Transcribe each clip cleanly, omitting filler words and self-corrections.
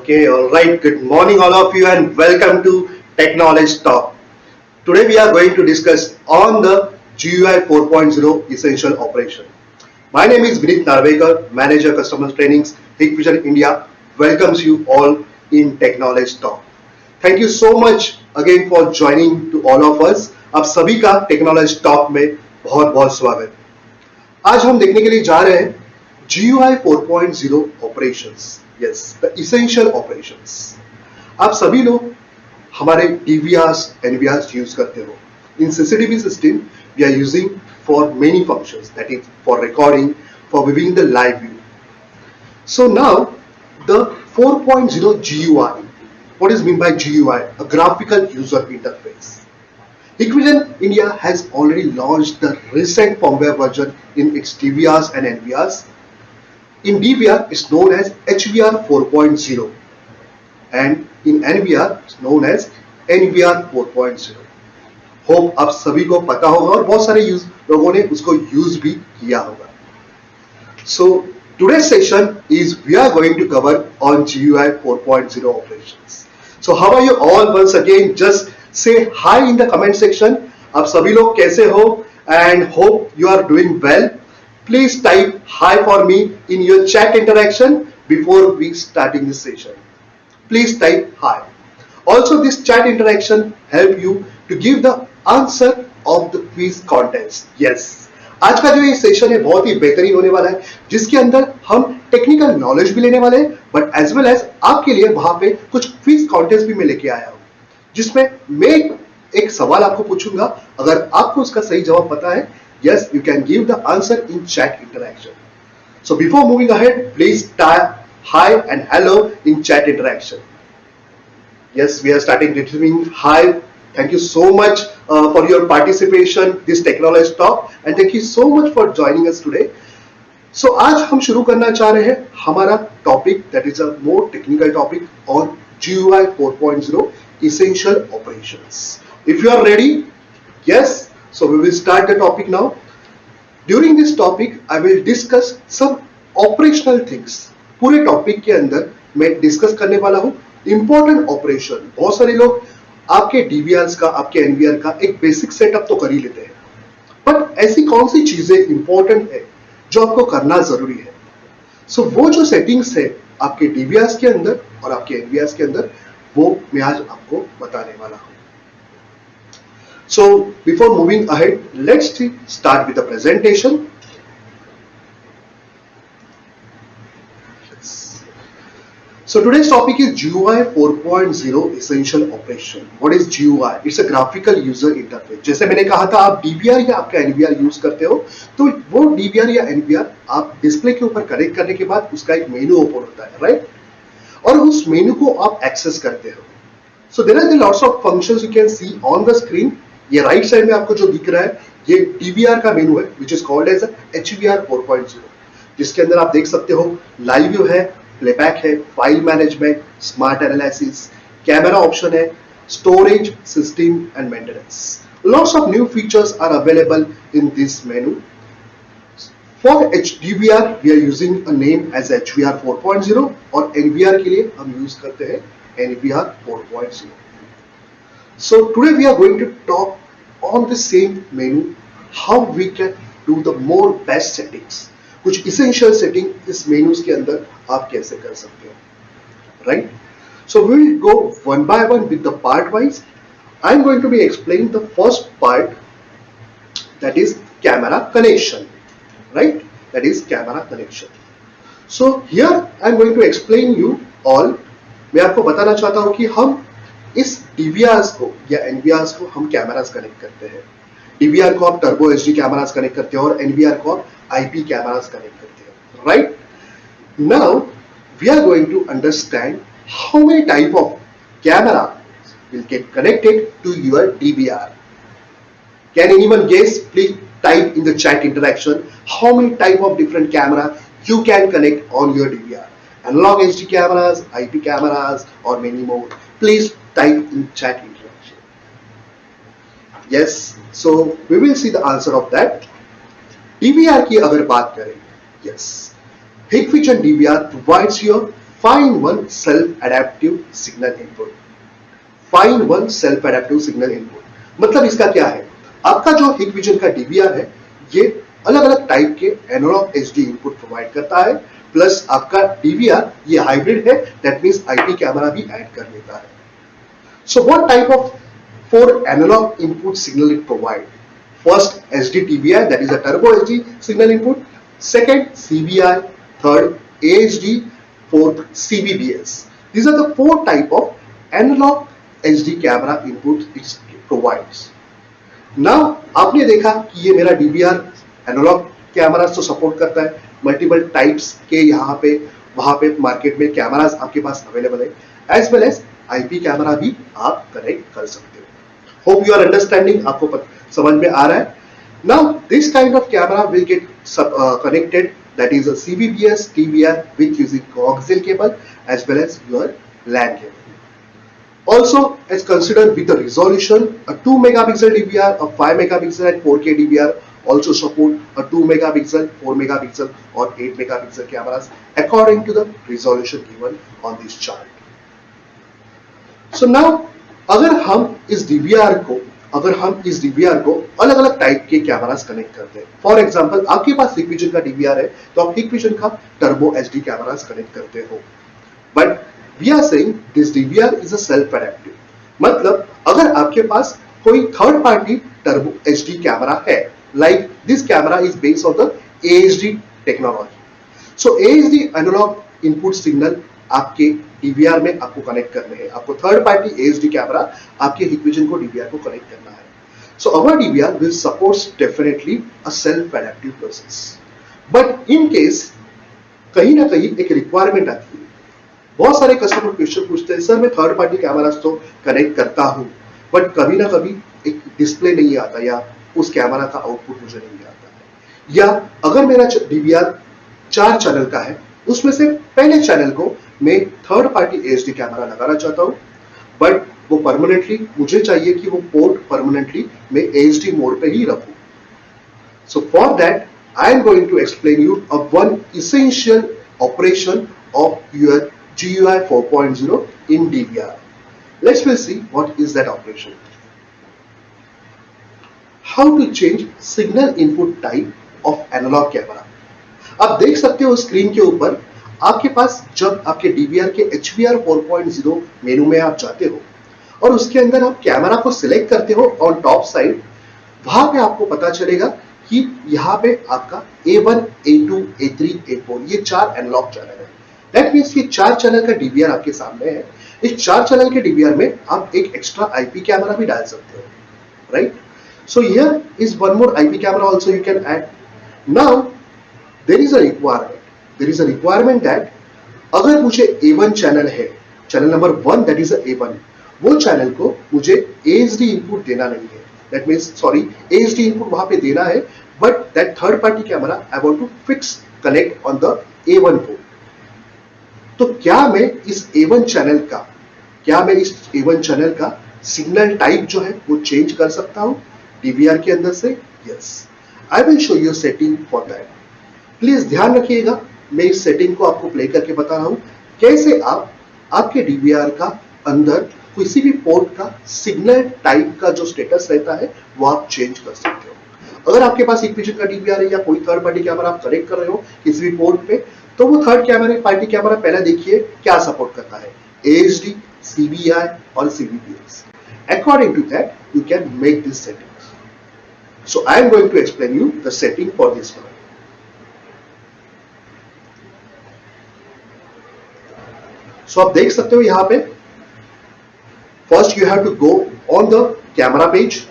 Okay, all right. Good morning, all of you, and welcome to Technology Talk. Today, we are going to discuss on the GUI 4.0 essential operation. My name is Vinit Narvekar, Manager Customer Trainings, Hikvision India. Welcomes you all in Technology Talk. Thank you so much again for joining to all of us. आप सभी का technology talk में बहुत बहुत स्वागत। आज हम देखने के लिए जा रहे हैं GUI 4.0 operations, yes the essential operations. आप सभी लोग हमारे DVRs, NVRs यूज करते हो। In CCTV system we are using for many functions, that is for recording, for viewing the live view. So now the 4.0 GUI. What is meant by GUI? A graphical user interface. Hikvision India has already launched the recent firmware version in its DVRs and NVRs. In DVR, it's known as HVR 4.0, and in NVR, it's known as NVR 4.0. Hope आप सभी को पता होगा और बहुत सारे लोगों ने उसको यूज भी किया होगा. So today's session is we are going to cover on GUI 4.0 operations. So how are you all? Once again, just say hi in the comment section. आप सभी लोग कैसे हो? And hope you are doing well. Please type hi for me in your chat interaction before we starting this session. Please type hi. Also, this chat interaction help you to give the answer of the quiz contest. Yes. आज का जो ये session है बहुत ही बेहतरीन होने वाला है, जिसके अंदर हम टेक्निकल नॉलेज भी लेने वाले हैं, बट एज वेल एज आपके लिए वहां पे कुछ क्विज कॉन्टेस्ट भी मैं लेके आया हूं, जिसमें मैं एक सवाल आपको पूछूंगा. अगर आपको उसका सही जवाब पता है, yes, you can give the answer in chat interaction. So before moving ahead, please type hi and hello in chat interaction. Yes, we are starting receiving hi. Thank you so much for your participation this technology talk, and thank you so much for joining us today. So आज हम शुरू करना चाह रहे हैं हमारा topic, that is a more technical topic on GUI 4.0 essential operations. If you are ready, yes, so we will start the topic now. During this topic, I will discuss some operational things. पूरे topic के अंदर मैं discuss करने वाला हूँ important operation. बहुत सारे लोग आपके DVRs का, आपके NVR का एक बेसिक सेटअप तो कर ही लेते हैं, बट ऐसी कौन सी चीजें इंपॉर्टेंट है जो आपको करना जरूरी है. सो वो जो सेटिंग्स है आपके DVRs के अंदर और आपके NVRs के अंदर, वो मैं आज आपको बताने वाला हूँ. So before moving ahead, let's start with the presentation. So today's topic is GUI 4.0 essential operation. What is GUI? It's a graphical user interface. जैसे मैंने कहा था, आप DVR या आपका NVR यूज करते हो, तो वो DVR या NVR आप डिस्प्ले के ऊपर कनेक्ट करने के बाद उसका एक मेनू ओपन होता है, राइट? और उस मेनू को आप एक्सेस करते हो. So there are lots of functions you can see on the screen. ये राइट साइड में आपको जो दिख रहा है, ये DVR का मेनू है, which is called as HVR 4.0, जिसके अंदर आप देख सकते हो लाइव व्यू है, प्लेबैक है, file management, smart analysis, camera option है, storage, system and maintenance. Lots of new features are available in this menu. For DVR, we are using a name as HVR 4.0 और NVR के लिए हम use करते हैं NVR 4.0. So today we are going to talk on the same menu how we can do the more best settings. कुछ essential setting इस menus के अंदर आप कैसे कर सकते हो, right? So we will go one by one with the part wise. I am going to be explaining the first part, that is camera connection, right? That is camera connection. So here I am going to explain you all. मैं आपको बताना चाहता हूँ कि हम इस DVRs को या NVRs को हम कैमरास कनेक्ट करते हैं. DVR को आप टर्बो HD कैमरास कनेक्ट करते हो और NVR को आप IP कैमरास कनेक्ट करते हो, right? Now we are going to understand how many type of camera will get connected to your DVR. Can anyone guess? Please type in the chat interaction how many type of different camera you can connect on your DVR. Analog HD cameras, IP cameras, or many more. Please type in chat interaction. Yes, so we will see the answer of that. DVR की अगर बात करें, yes, Hikvision DVR provides you find one self adaptive signal input. Find one self adaptive signal input मतलब इसका क्या है, आपका जो हिकविजन का डीवीआर है ये अलग अलग टाइप के एनालॉग एचडी इनपुट प्रोवाइड करता है, प्लस आपका डीवीआर ये हाइब्रिड है, दैट मींस आईपी कैमरा भी ऐड कर लेता है। So what type of 4 analog input signal it provide? First, SD TBI, that is a turbo HD signal input. Second, CBI. Third, AHD. Fourth, CBBS. These are the 4 type of analog HD camera input it provides. Now, आपने देखा कि ये मेरा DVR analogue cameras तो support करता है, multiple types के यहाँ पे वहां पे मार्केट में कैमरास आपके पास अवेलेबल है, as well as IP camera भी आप कनेक्ट कर सकते हो। होप यू आर अंडरस्टैंडिंग, आपको समझ में आ रहा है। Now this kind of camera will get connected, that is a CBBS TBR with using coaxial cable as well as your LAN cable. Also, as considered with the resolution, a 2 megapixel DVR, a 5 megapixel and 4K DVR also support a 2 megapixel, 4 megapixel or 8 megapixel cameras according to the resolution given on this chart. So now, अगर हम इस DVR को अलग अलग type के cameras connect करते हैं, for example आपके पास हिकविजन का DVR है तो आप हिकविजन का टर्बो HD कैमरास कनेक्ट करते हो, but we are saying this DVR is a self adaptive. मतलब अगर आपके पास कोई third party turbo HD camera है, like this camera is based on the AHD technology, so AHD analogue input signal आपके DVR में आपको कनेक्ट करने हैं, आपको थर्ड पार्टी AHD कैमरा आपके हिकविजन को डीवीआर को कनेक्ट करना है। So our DVR will supports definitely a self adaptive process, but in case कहीं ना कहीं एक रिक्वायरमेंट आती है, बहुत सारे कस्टमर क्वेश्चन पूछते हैं, सर मैं थर्ड पार्टी कैमरास तो कनेक्ट करता हूं बट कभी ना कभी एक डिस्प्ले नहीं आता या उस कैमरा का आउटपुट मुझे नहीं आता है, या अगर मेरा डीवीआर 4 चैनल का है उसमें से पहले चैनल को मैं थर्ड पार्टी AHD कैमरा लगाना चाहता हूं, बट वो परमानेंटली मुझे चाहिए कि वो पोर्ट परमानेंटली मैं AHD मोड पे ही रखूं। So for that I am going to explain you a one essential operation of your GUI 4.0 in DVR. Let's see what is that operation. How to change signal input type of analog camera. आप देख सकते हो screen के ऊपर आपके पास जब आपके DVR के HVR 4.0 मेनू में आप जाते हो और उसके अंदर आप कैमरा को सिलेक्ट करते हो ऑन टॉप साइड, वहां पे आपको पता चलेगा कि यहाँ पे आपका A1, A2, A3, A4 ये 4 एनालॉग चैनल है। दैट मीन्स ये 4 चैनल का DVR आपके सामने है। इस 4 चैनल के DVR में आप एक एक्स्ट्रा IP कैमरा भी डाल सकते हो, right? So here is one more IP camera also you can add. Now there is a requirement that अगर मुझे A1 चैनल है, channel number 1 that is A1, वो चैनल को मुझे AHD इनपुट देना नहीं है, दैट मीन्स AHD इनपुट वहां पे देना है, but that third party camera I want to fix connect on the A1 port. तो क्या मैं इस A1 चैनल का सिग्नल टाइप जो है वो चेंज कर सकता हूं DVR के अंदर से? Yes, I will show you setting for that. Please ध्यान रखिएगा, मैं इस सेटिंग को आपको प्ले करके बता रहा हूं कैसे आप आपके DVR का अंदर किसी भी पोर्ट का सिग्नल टाइप का जो स्टेटस रहता है वो आप चेंज कर सकते हो। अगर आपके पास हिकविजन का DVR है या कोई थर्ड पार्टी कैमरा आप कनेक्ट कर रहे हो किसी भी पोर्ट पे, तो वो थर्ड पार्टी कैमरा पहले देखिए क्या सपोर्ट करता है, AHD, CBI और CBBS। According to that, you can make these settings. So I am going to explain you the setting for this one. So आप देख सकते हो यहाँ पे, first you have to go on the camera page,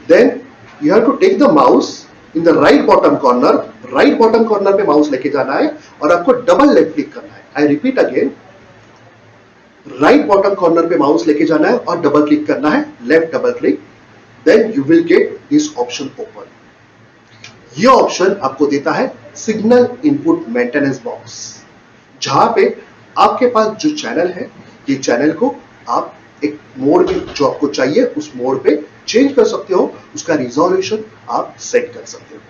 then you have to take the mouse in the right bottom corner पे mouse लेके जाना है और आपको डबल लेफ्ट क्लिक करना है। I repeat again, right bottom corner पे mouse लेके जाना है और डबल क्लिक करना है, left double click, then you will get this option open. ये ऑप्शन आपको देता है सिग्नल इनपुट मेंटेनेंस बॉक्स, जहां पे आपके पास जो चैनल है ये चैनल को आप एक मोड में जो आपको चाहिए उस मोड पे चेंज कर सकते हो, उसका रिजोल्यूशन आप सेट कर सकते हो।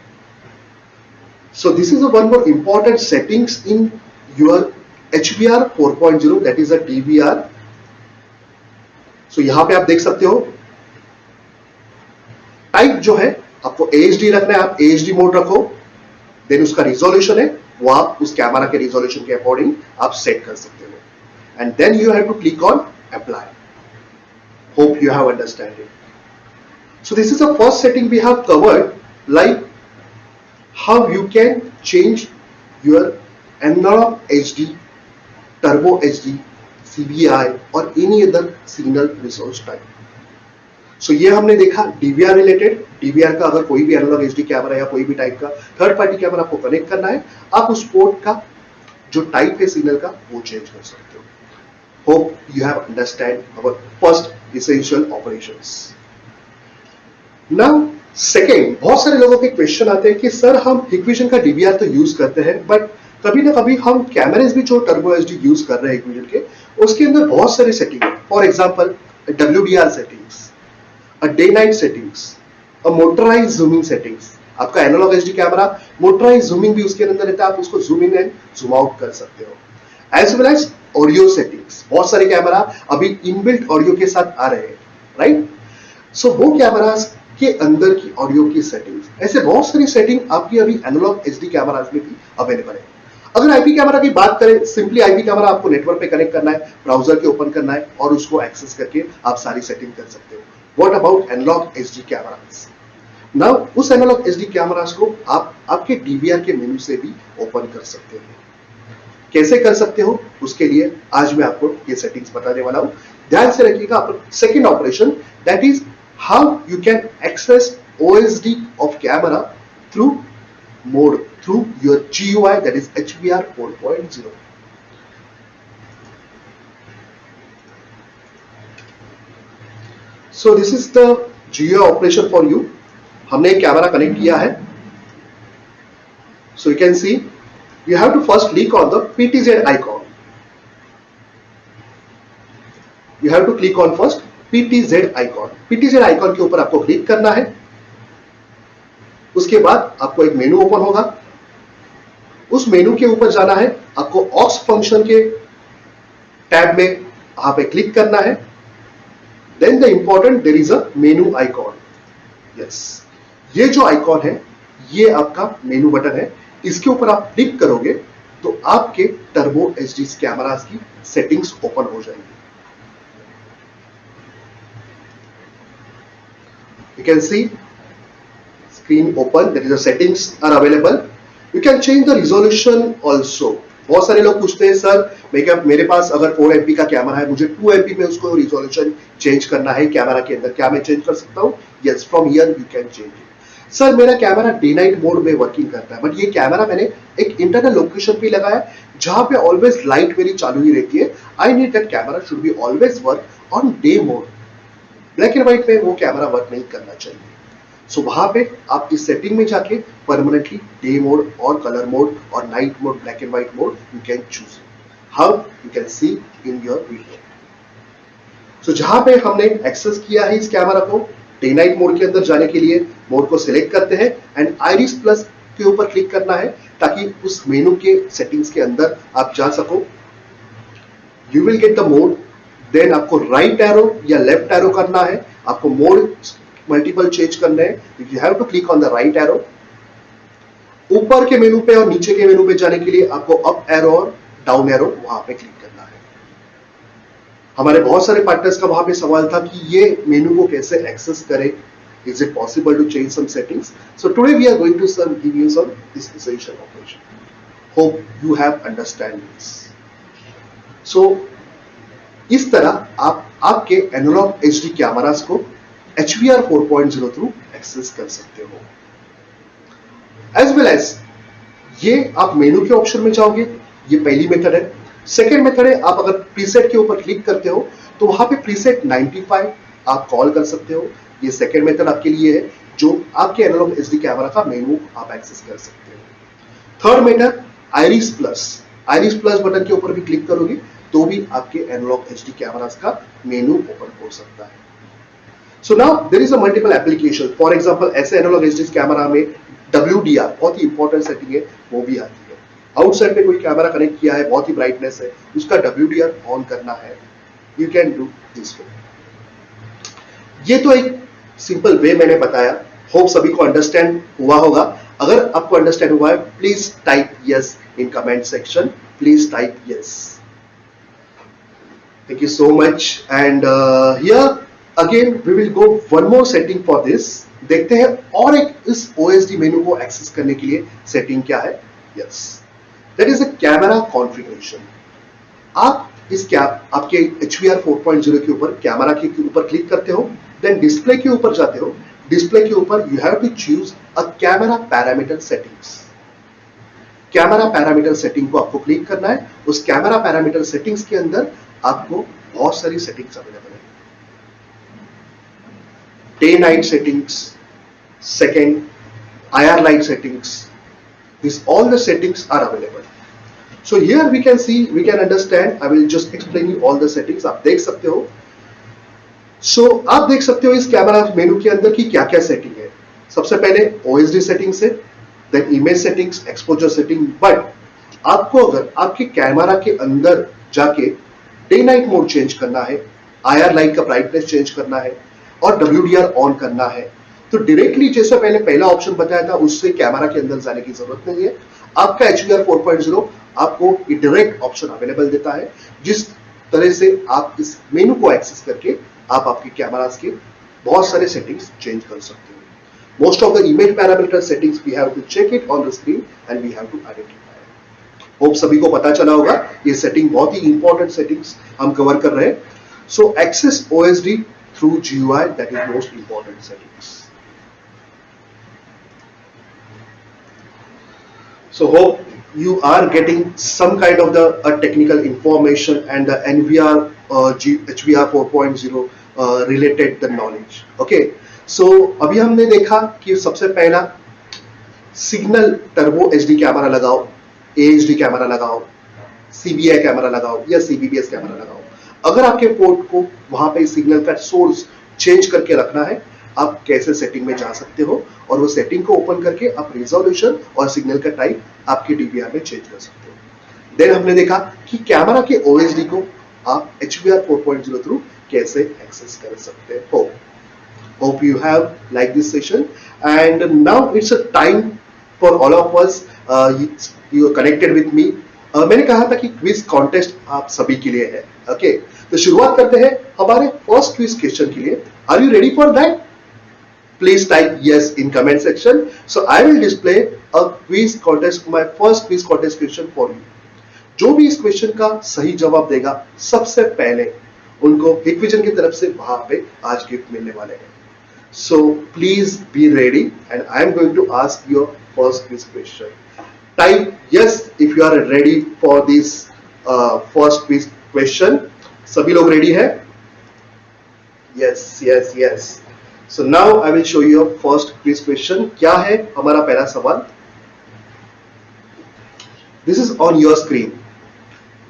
So this is a one more important settings in your HBR 4.0, that is a DVR. So यहाँ पे आप देख सकते हो टाइप जो है आपको AHD रखना है, आप AHD मोड रखो, देन उसका रिजोल्यूशन है वो आप उस कैमरा के रिजोल्यूशन के अकॉर्डिंग आप सेट कर सकते हो, and then you have to click on apply. Hope you have understand it. So this is the first setting we have covered, like how you can change your analog HD, turbo HD, CBI or any other signal resource type. So ये हमने देखा DVR related. DVR का अगर कोई भी analogue HD camera या कोई भी टाइप का थर्ड पार्टी कैमरा आपको कनेक्ट करना है, आप उस पोर्ट का जो टाइप है सिग्नल का वो चेंज कर सकते हो. Hope you have understand our first essential operations. Now second, बहुत सारे लोगों के क्वेश्चन आते हैं कि सर हम हिक्विजन का डीवीआर तो यूज करते हैं, बट कभी ना कभी हम कैमरेज भी जो टर्बो एचडी यूज कर रहे हैं हिक्विजन के, उसके अंदर बहुत सारी सेटिंग है. For example WDR settings, day night settings, motorise zooming settings. आपका analogue HD camera motorise zooming भी उसके अंदर रहता है, आप उसको zoom in and zoom out कर सकते हो. As well as audio settings. बहुत सारे कैमरा अभी इनबिल्ट ऑडियो के साथ आ रहे हैं, राइट. सो वो कैमरास के अंदर की ऑडियो की सेटिंग्स, ऐसे बहुत सारी सेटिंग आपकी अभी एनालॉग एचडी कैमरास में भी अवेलेबल है. अगर आईपी कैमरा की बात करें, सिंपली आईपी कैमरा आपको नेटवर्क पे कनेक्ट करना है, ब्राउजर के ओपन करना है और उसको एक्सेस करके आप सारी सेटिंग कर सकते हो. What about analogue HD cameras? Now उस एनालॉग एचडी कैमरास को आप आपके डीवीआर के मेनू से भी ओपन कर सकते हो. कैसे कर सकते हो उसके लिए आज मैं आपको ये सेटिंग्स बताने वाला हूं. ध्यान से रखिएगा. Second operation, that is how you can access OSD of camera through mode, through your GUI, that is HBR 4.0. So this is the GUI operation for you. हमने एक कैमरा कनेक्ट किया है. So you can see you have to first click on the PTZ icon. You have to click on first PTZ icon. PTZ icon के ऊपर आपको click करना है. उसके बाद आपको एक मेनू ओपन होगा. उस मेनू के ऊपर जाना है, आपको ऑक्स फंक्शन के टैब में यहां पे क्लिक करना है. Then the important, there is a menu icon. Yes, ये जो आइकॉन है ये आपका मेनू बटन है. इसके ऊपर आप क्लिक करोगे तो आपके टर्बो एचडी कैमरास की सेटिंग्स ओपन हो जाएंगी. You can see screen open. There is a settings are available. You can change the resolution also. बहुत सारे लोग पूछते हैं सर मेरे पास अगर 4 MP का कैमरा है, मुझे 2 MP में उसको रिजोल्यूशन चेंज करना है कैमरा के अंदर, क्या मैं चेंज कर सकता हूँ? Yes, from here you can change it. Sir मेरा कैमरा डे नाइट मोड में वर्किंग करता है, बट ये कैमरा मैंने एक इंटरनल लोकेशन पे लगाया जहां पे ऑलवेज लाइट मेरी चालू ही रहती है. I need that camera should be always work on day mode. Black and white में वो कैमरा वर्क नहीं करना चाहिए. सो वहां पे आप इस सेटिंग में जाके परमानेंटली डे मोड और कलर मोड और night mode, black and white mode you can choose. How you can see in your video. So जहां पे हमने एक्सेस किया है इस कैमरा को, डे नाइट मोड के अंदर जाने के लिए मोड को सिलेक्ट करते हैं एंड आइरिस प्लस के ऊपर क्लिक करना है ताकि उस मेनू के सेटिंग्स के अंदर आप जा सको. You will get the mode. Then आपको राइट एरो या लेफ्ट एरो करना है. आपको मोड मल्टीपल चेंज करना है. You have to click on the right arrow. ऊपर के मेनू पे और नीचे के मेनू पे जाने के लिए आपको अप एरो और डाउन एरो वहां पे क्लिक करना है. हमारे बहुत सारे पार्टनर्स का वहां पे सवाल था कि ये मेनू को कैसे एक्सेस करें. Is it possible to change some settings? So today we are going to give you some this essential operation. Hope you have understand this. So इस तरह आप आपके एनालॉग एचडी कैमरास को HBR 4.0 थ्रू एक्सेस कर सकते हो. As well as ये आप मेनू के ऑप्शन में जाओगे, ये पहली मेथड है. सेकेंड मेथड है, आप अगर प्रीसेट के ऊपर क्लिक करते हो तो वहां पे प्रीसेट 95 आप कॉल कर सकते हो. ये सेकेंड मेथड आपके लिए है जो आपके एनालॉग एचडी कैमरा का मेनू आप एक्सेस कर सकते हो. Third method iris plus. Iris plus button के ऊपर भी क्लिक करोगे तो भी आपके एनालॉग एचडी कैमरास का मेनू ओपन हो सकता है. So now there is a multiple application. For example ऐसे एनालॉग एचडी कैमरा में WDR बहुत ही इंपॉर्टेंट सेटिंग है, वो भी आती है। आउटसाइड पे कोई कैमरा कनेक्ट किया है, बहुत ही ब्राइटनेस है, उसका WDR ऑन करना है, you can do this way. ये तो एक सिंपल वे मैंने बताया, होप सभी को अंडरस्टैंड हुआ होगा। अगर आपको अंडरस्टैंड हुआ है, please type yes in comment section, please type yes. Thank you so much. And here again we will go one more setting for this. देखते हैं और एक इस OSD मेनू को एक्सेस करने के लिए सेटिंग क्या है। Yes, that is a camera configuration. आप इस आपके HVR 4.0 के ऊपर कैमरा के ऊपर क्लिक करते हो, देन डिस्प्ले के ऊपर जाते हो, डिस्प्ले के ऊपर you have to choose a camera parameter settings. Camera parameter setting को आपको क्लिक करना है। उस कैमरा पैरामीटर सेटिंग्स के अंदर आपको बहुत सारी सेटिंग्स अवेलेबल है, day night settings, second IR light settings, this all the settings are available. So here we can see, we can understand, I will just explain you all the settings. आप देख सकते हो, सो आप देख सकते हो इस कैमरा मेनू के अंदर की क्या क्या सेटिंग है। सबसे पहले OSD सेटिंग्स है, then image settings, exposure setting. But आपको अगर आपके कैमरा के अंदर जाके डे नाइट मोड चेंज करना है, IR लाइट का ब्राइटनेस चेंज करना है और WDR ऑन करना है, तो डायरेक्टली जैसे पहले पहला ऑप्शन बताया था उससे कैमरा के अंदर जाने की जरूरत नहीं है। आपका HVR 4.0 आपको डायरेक्ट ऑप्शन अवेलेबल देता है, जिस तरह से आप इस मेनू को एक्सेस करके आप आपके कैमरास के बहुत सारे सेटिंग्स चेंज कर सकते हो। Most of the image parameter settings we have to check it on the screen and we have to identify. Hope सभी को पता चला होगा, ये सेटिंग बहुत ही इंपॉर्टेंट सेटिंग्स हम कवर कर रहे हैं। So access OSD through GUI, that is most important settings. So hope you are getting some kind of the technical information and the NVR HVR 4.0 related the knowledge. Okay, so अभी हमने देखा कि सबसे पहला signal turbo HD camera लगाओ, AHD camera लगाओ, CBI camera लगाओ या CBBS कैमरा लगाओ। अगर आपके पोर्ट को वहां पे सिग्नल का सोर्स चेंज करके रखना है, आप कैसे सेटिंग में जा सकते हो और वो सेटिंग को ओपन करके आप रिजोल्यूशन और सिग्नल का टाइप आपके DVR में चेंज कर सकते हो। देन हमने देखा कि कैमरा के OSD को आप HVR 4.0 थ्रू कैसे एक्सेस कर सकते हो। Hope you have like this session and now it's a time for all of us, you are connected with me. मैंने कहा था कि क्विज कॉन्टेस्ट आप सभी के लिए है। ओके, तो शुरुआत करते हैं हमारे फर्स्ट क्विज क्वेश्चन के लिए। Are you ready for that? Please type yes in comment section. So I will display a quiz contest, my first quiz contest question for you. जो भी इस क्वेश्चन का सही जवाब देगा सबसे पहले उनको हिकविजन की तरफ से वहां पे आज गिफ्ट मिलने वाले हैं। So please be ready and I am going to ask your first quiz question. Type yes if you are ready for this first quiz question. सभी लोग रेडी है? Yes, yes, yes. So now I will show you your first quiz question. क्या है हमारा पहला सवाल? This is on your screen.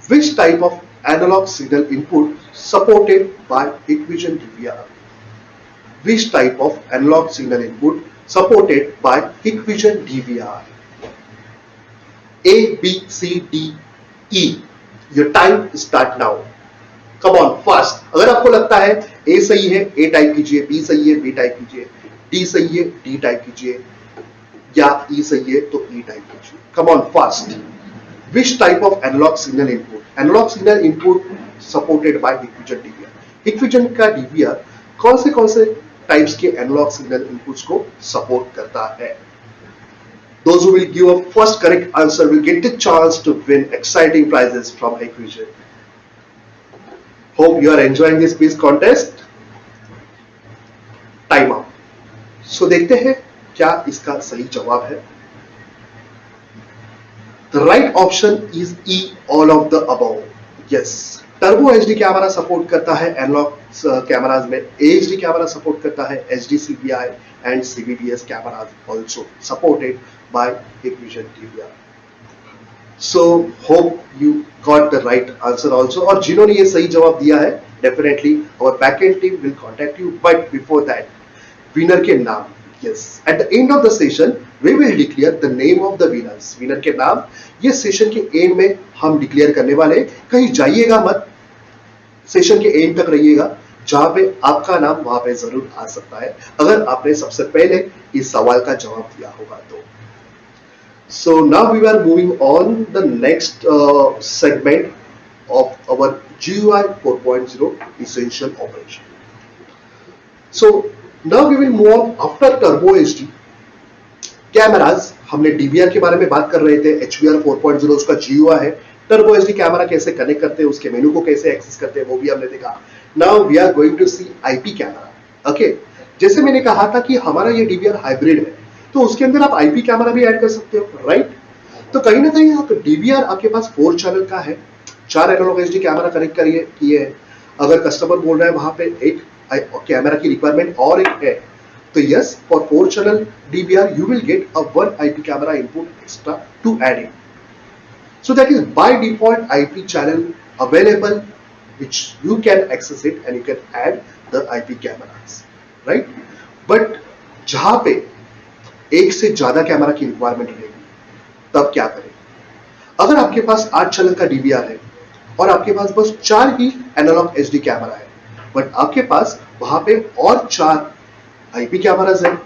Which type of analog signal input supported by Hikvision DVR? Which type of analog signal input supported by Hikvision DVR? A, B, C, D, E. Your time start now. Come on, fast. अगर आपको लगता है A सही है, A type कीजिए, B सही है, B type कीजिए, D सही है, D टाइप कीजिए, या E सही है तो E टाइप कीजिए। Come on, fast. Which type of analog signal input? Analog signal input supported by Hikvision DVR. Hikvision का DVR कौन से टाइप्स के एनालॉग सिग्नल इनपुट्स को सपोर्ट करता है? Those who will give a first correct answer will get the chance to win exciting prizes from Hikvision. Hope you are enjoying this quiz contest. Time out. So देखते हैं क्या इसका सही जवाब है। The right option is E, all of the above. Yes. Turbo HD camera support करता है analogue cameras में, AHD कैमरा सपोर्ट करता है, HD CBI and CBBS cameras also supported by Hikvision DVR. So hope you got the right answer also. और जिन्होंने ये सही जवाब दिया है, definitely our backend team will contact you. But before that, winner के नाम, yes, at the end of the session we will declare the name of the winners. Winner के नाम ये सेशन के एंड में हम डिक्लेयर करने वाले हैं. कहीं जाइएगा मत, सेशन के एंड तक रहिएगा, जहां पे आपका नाम वहां पे जरूर आ सकता है अगर आपने सबसे पहले इस सवाल का जवाब दिया होगा तो. So now we are moving on the next segment of our GUI 4.0 essential operation. So now we will move on after Turbo HD. Cameras, हमने DVR के बारे में बात कर रहे थे. HVR 4.0 उसका GUI है. टर्बो एचडी कैमरा कैसे कनेक्ट करते हैं, उसके मेनू को कैसे एक्सेस करते हैं, वो भी हमने देखा. Now we are going to see IP camera. Okay, जैसे मैंने कहा था कि हमारा ये डीवीआर हाइब्रिड है, तो उसके अंदर आप आईपी कैमरा भी ऐड कर सकते हो, राइट. तो कहीं ना कहीं आप डीवीआर आपके पास 4 चैनल का है, 4 एनालॉग एचडी कैमरा कनेक्ट किए हैं. अगर कस्टमर बोल रहा है वहां पे एक कैमरा की रिक्वायरमेंट और एक है, तो yes, for 4 channel DVR you will get a 1 IP camera input extra to add in. So that is by default IP channel available, which you can access it and you can add the IP cameras, right? But जहां पे एक से ज्यादा camera की requirement रहेगी, तब क्या करें? अगर आपके पास 8 चैनल का डीवीआर है और आपके पास बस 4 ही एनालॉग एचडी कैमरा है, बट आपके पास वहां पे और 4 आईपी कैमराज है,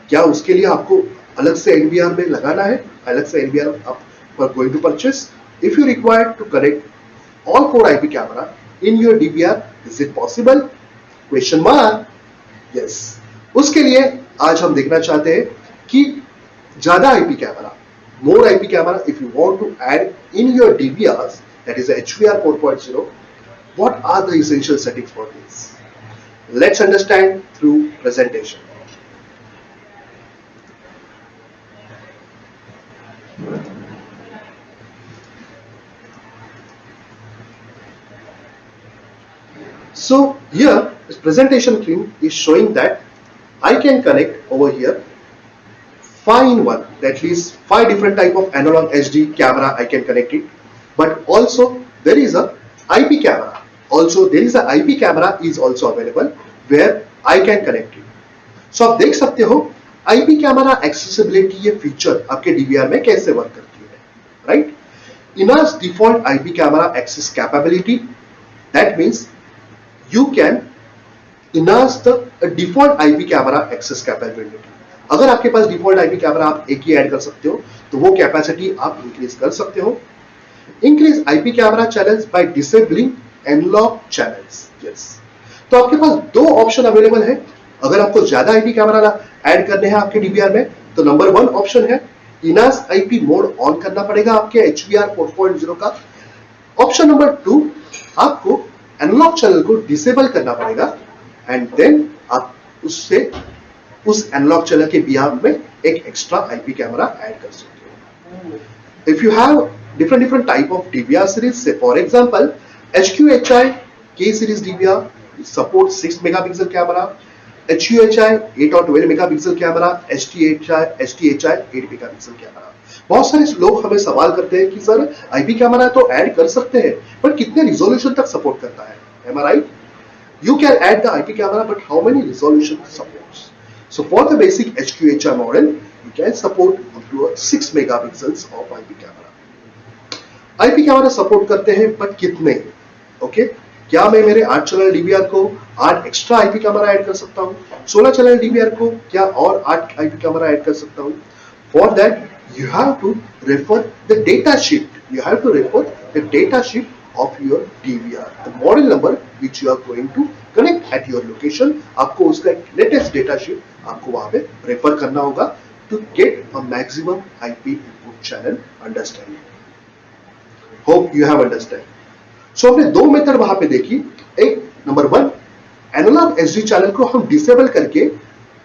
क्या उसके लिए आपको अलग से एनवीआर में लगाना है? अलग से एनवीआर आप are going to purchase? If you require to connect all 4 IP camera in your DVR, is it possible? Question mark. Yes. उसके लिए आज हम देखना चाहते हैं कि ज्यादा IP camera, more IP camera if you want to add in your DVRs, that is HVR 4.0, what are the essential settings for this? Let's understand through presentation. So here this presentation screen is showing that I can connect over here 5 in 1, that means 5 different type of analog HD camera I can connect it, but also there is a IP camera. Also there is a IP camera is also available where I can connect it. So आप देख सकते हो IP camera accessibility ये feature आपके DVR में कैसे work करती है, right? INA's default IP camera access capability, that means you can enhance the default IP camera access capability. अगर आपके पास डिफॉल्ट IP कैमरा आप एक ही ऐड कर सकते हो, तो वो कैपेसिटी आप इंक्रीज कर सकते हो. Increase IP camera channels by disabling analogue channels. Yes, तो आपके पास 2 ऑप्शन अवेलेबल है. अगर आपको ज्यादा IP कैमरा ऐड करने हैं आपके DVR में, तो नंबर 1 ऑप्शन है इनास IP मोड ऑन करना पड़ेगा आपके HVR 4.0 का. ऑप्शन नंबर 2, आपको एनालॉग चैनल को डिसेबल करना पड़ेगा एंड देन आप उससे उस एनालॉग चैनल के बिहाफ में एक एक्स्ट्रा आईपी कैमरा ऐड कर सकते हो. If you have different type of DVR series, say for example HQHI K series DVR support 6 megapixel camera, HUHI 8 और 12 megapixel camera, STHI 8 megapixel camera. बहुत सारे लोग हमें सवाल करते हैं कि सर आईपी कैमरा तो ऐड कर सकते हैं, बट कितने रिजोल्यूशन तक सपोर्ट करता है? Am I right? You can add the IP camera, but how many resolution supports? So for the basic HQHI model, you can support up to 6 megapixels of IP camera. IP camera support करते हैं, but कितने? Okay, क्या मैं मेरे 8 channel DVR को 8 extra IP camera add कर सकता हूँ? 16 चैनल डीवीआर को क्या और 8 आईपी कैमरा ऐड कर सकता हूँ? For that you have to refer the data sheet. You have to refer the data sheet of your DVR, the model number which you are going to connect at your location. आपको उसका latest data sheet आपको वहां पे refer करना होगा to get a maximum IP input channel understanding. Hope you have understand. So हमने 2 method वहां पे देखी. एक नंबर 1, एनालॉग एचडी चैनल को हम डिसेबल करके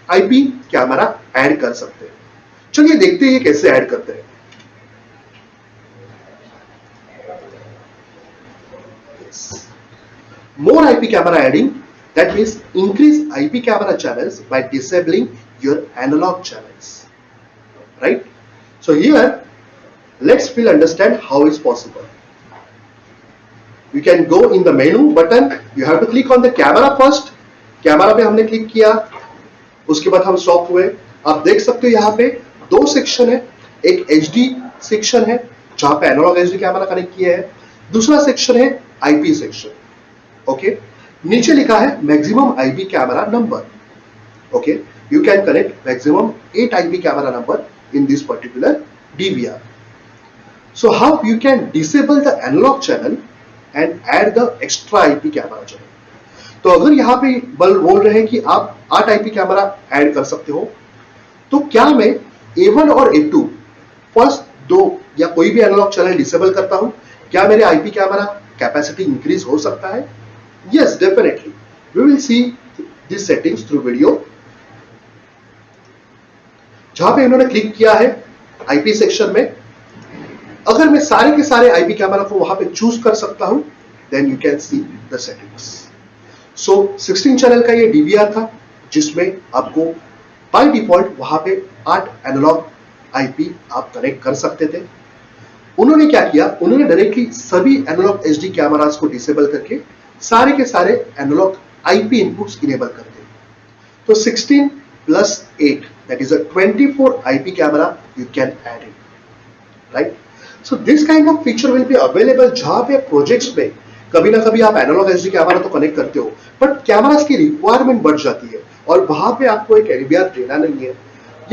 आईपी कैमरा ऐड कर सकते हैं. चलिए देखते हैं ये कैसे ऐड करते हैं. More IP camera adding, that means increase IP camera channels by disabling your analog channels, right? So here let's understand how is possible. You can go in the menu button, you have to click on the camera first. Camera पे हमने click किया, उसके बाद हम stop हुए. आप देख सकते हो यहाँ पे दो सेक्शन है, एक HD सेक्शन है जहां पे एनालॉग HD कैमरा कनेक्ट किया है, दूसरा सेक्शन है IP सेक्शन. ओके, नीचे लिखा है maximum IP camera number. Okay, you can connect maximum 8 IP camera number in this particular DVR. So how you can disable the analog channel and add the extra IP camera channel. तो अगर यहाँ पे बोल रहे हैं कि आप 8 IP camera add कर सकते हो, तो क्या मैं A1 और A2 फर्स्ट दो या कोई भी एनालॉग चैनल डिसेबल करता हूं, क्या मेरे IP कैमरा कैपेसिटी इंक्रीज हो सकता है? Yes, definitely. We will see these settings through video. जहां पे इन्होंने क्लिक किया है IP सेक्शन में, अगर मैं सारे के सारे IP कैमरा को वहां पे चूज कर सकता हूं, then you can see the settings. So 16 channel का ये DVR था जिसमें आपको बाय डिफॉल्ट वहां पे 8 एनालॉग IP आप कनेक्ट कर सकते थे. उन्होंने क्या किया, उन्होंने डायरेक्टली सभी एनालॉग HD कैमरास को डिसेबल करके सारे के सारे एनालॉग IP इनपुट्स इनेबल कर दिए. तो 16 plus 8, that is a 24 IP camera you can add in, right? So this kind of feature will be available जहां पे प्रोजेक्ट्स में कभी ना कभी आप एनालॉग HD कैमरा तो कनेक्ट करते हो, बट कैमरास की रिक्वायरमेंट बढ़ जाती है और वहां पे आपको एक NVR देना नहीं है,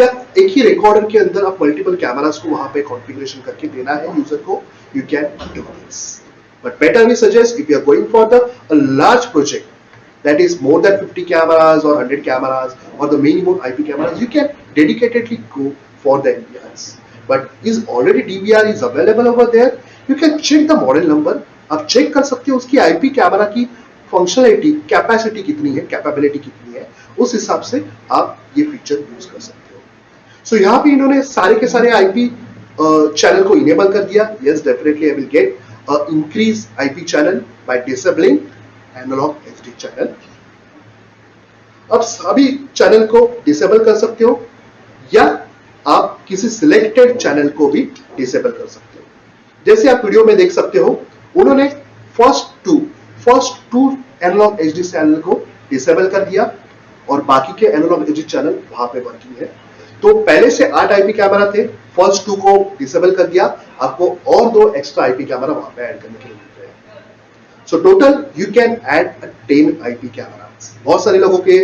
या एक ही रिकॉर्डर के अंदर आप मल्टीपल कैमरास को वहां पे कॉन्फ़िगरेशन करके देना है यूजर को, you can do this. But better we suggest if you are going for the large project that is more than 50 cameras or 100 cameras or the minimum IP cameras, you can dedicatedly go for the NVRs. But is already DVR is available over there, you can check the model number. आप check कर सकते हो उसकी IP camera की functionality, capacity कितनी है, capability कितनी है, उस हिसाब से आप ये फीचर यूज कर सकते हो. सो यहाँ पे इन्होंने सारे के सारे IP चैनल को इनेबल कर दिया. Yes, definitely I will get increase IP channel by disabling analogue HD channel. अब सभी चैनल को डिसेबल कर सकते हो या आप किसी सिलेक्टेड चैनल को भी डिसेबल कर सकते हो. जैसे आप वीडियो में देख सकते हो, उन्होंने first two analogue HD channel को डिसेबल कर दिया और बाकी के एनालॉग HD चैनल वहां पे वर्किंग है. तो पहले से 8 IP कैमरा थे, फर्स्ट 2 को डिसेबल कर दिया, आपको और 2 एक्स्ट्रा IP कैमरा वहां पे ऐड करने के लिए. So total you can add 10 IP cameras. बहुत सारे लोगों के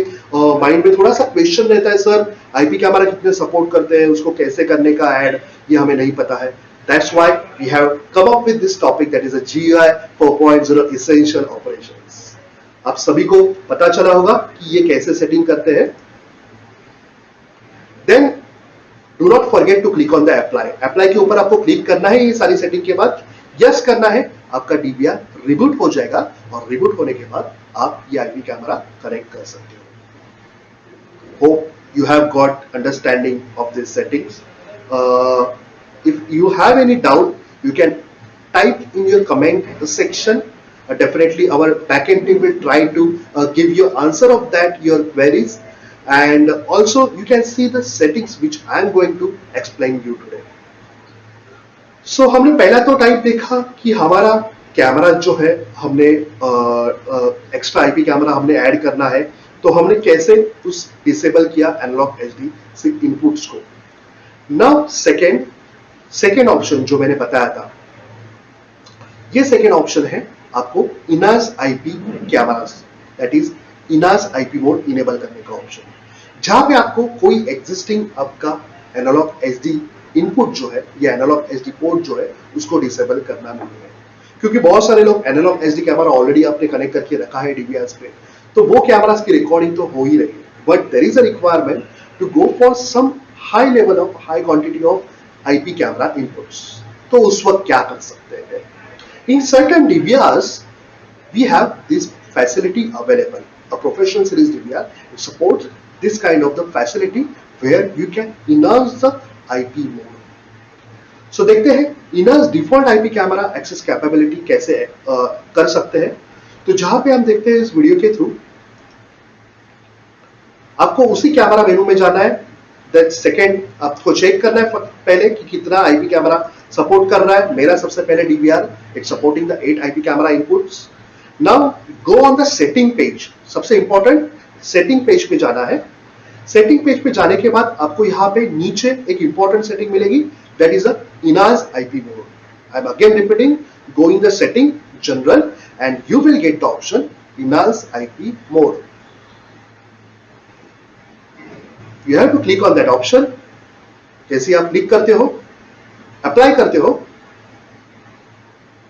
माइंड में थोड़ा सा क्वेश्चन रहता है, सर IP कैमरा कितने सपोर्ट करते हैं, उसको कैसे करने का ऐड, ये हमें नहीं पता है. That's why we have come up with this topic, that is a GUI 4.0 essential operations. आप सभी को पता चला होगा कि ये कैसे सेटिंग करते हैं. Then do not forget to click on the apply. Apply के ऊपर आपको क्लिक करना है. ये सारी सेटिंग के बाद यस करना है, आपका DVR रिबूट हो जाएगा और रिबूट होने के बाद आप ये IP कैमरा कनेक्ट कर सकते हो. Hope you have got understanding of this settings. If you have any doubt you can type in your comment section. Definitely our backend team will try to give you answer of that your queries, and also you can see the settings which I am going to explain you today. So हमने पहला तो type देखा कि हमारा camera जो है, हमने extra IP camera हमने ऐड करना है, तो हमने कैसे उस डिसेबल किया एनालॉग HD से इनपुट्स को. नाउ सेकेंड ऑप्शन जो मैंने बताया था, ये सेकेंड ऑप्शन है आपको enhance IP cameras, that is enhance IP mode enable करने का ऑप्शन, जहां पे आपको कोई एग्जिस्टिंग आपका एनालॉग SD इनपुट जो है या एनालॉग SD पोर्ट जो है उसको डिसेबल करना नहीं है. क्योंकि बहुत सारे लोग एनालॉग SD कैमरा ऑलरेडी आपने कनेक्ट करके रखा है DVRs पे, तो वो कैमरास की रिकॉर्डिंग तो हो ही रही है, but there is a requirement to go for some high level of high quantity of IP camera inputs. तो उस वक्त क्या कर सकते हैं? In certain DVRs we have this facility available. A professional series DVR it supports this kind of the facility where you can enhance the IP mode. So देखते हैं enhance default IP camera access capability कैसे कर सकते हैं. तो जहां पे हम देखते हैं इस वीडियो के थ्रू, आपको उसी कैमरा मेनू में जाना है. दैट सेकेंड आपको चेक करना है पहले कि कितना IP कैमरा सपोर्ट कर रहा है. मेरा सबसे पहले DVR it supporting the 8 IP camera inputs. Now go on the setting page. सबसे इंपॉर्टेंट सेटिंग पेज पे जाना है. सेटिंग पेज पे जाने के बाद आपको यहाँ पे नीचे एक इंपॉर्टेंट सेटिंग मिलेगी, that is a enhance IP mode. I am again repeating, go in the setting general and you will get the option Inas IP mode. You have to click on that option. जैसे आप click करते हो, apply करते हो,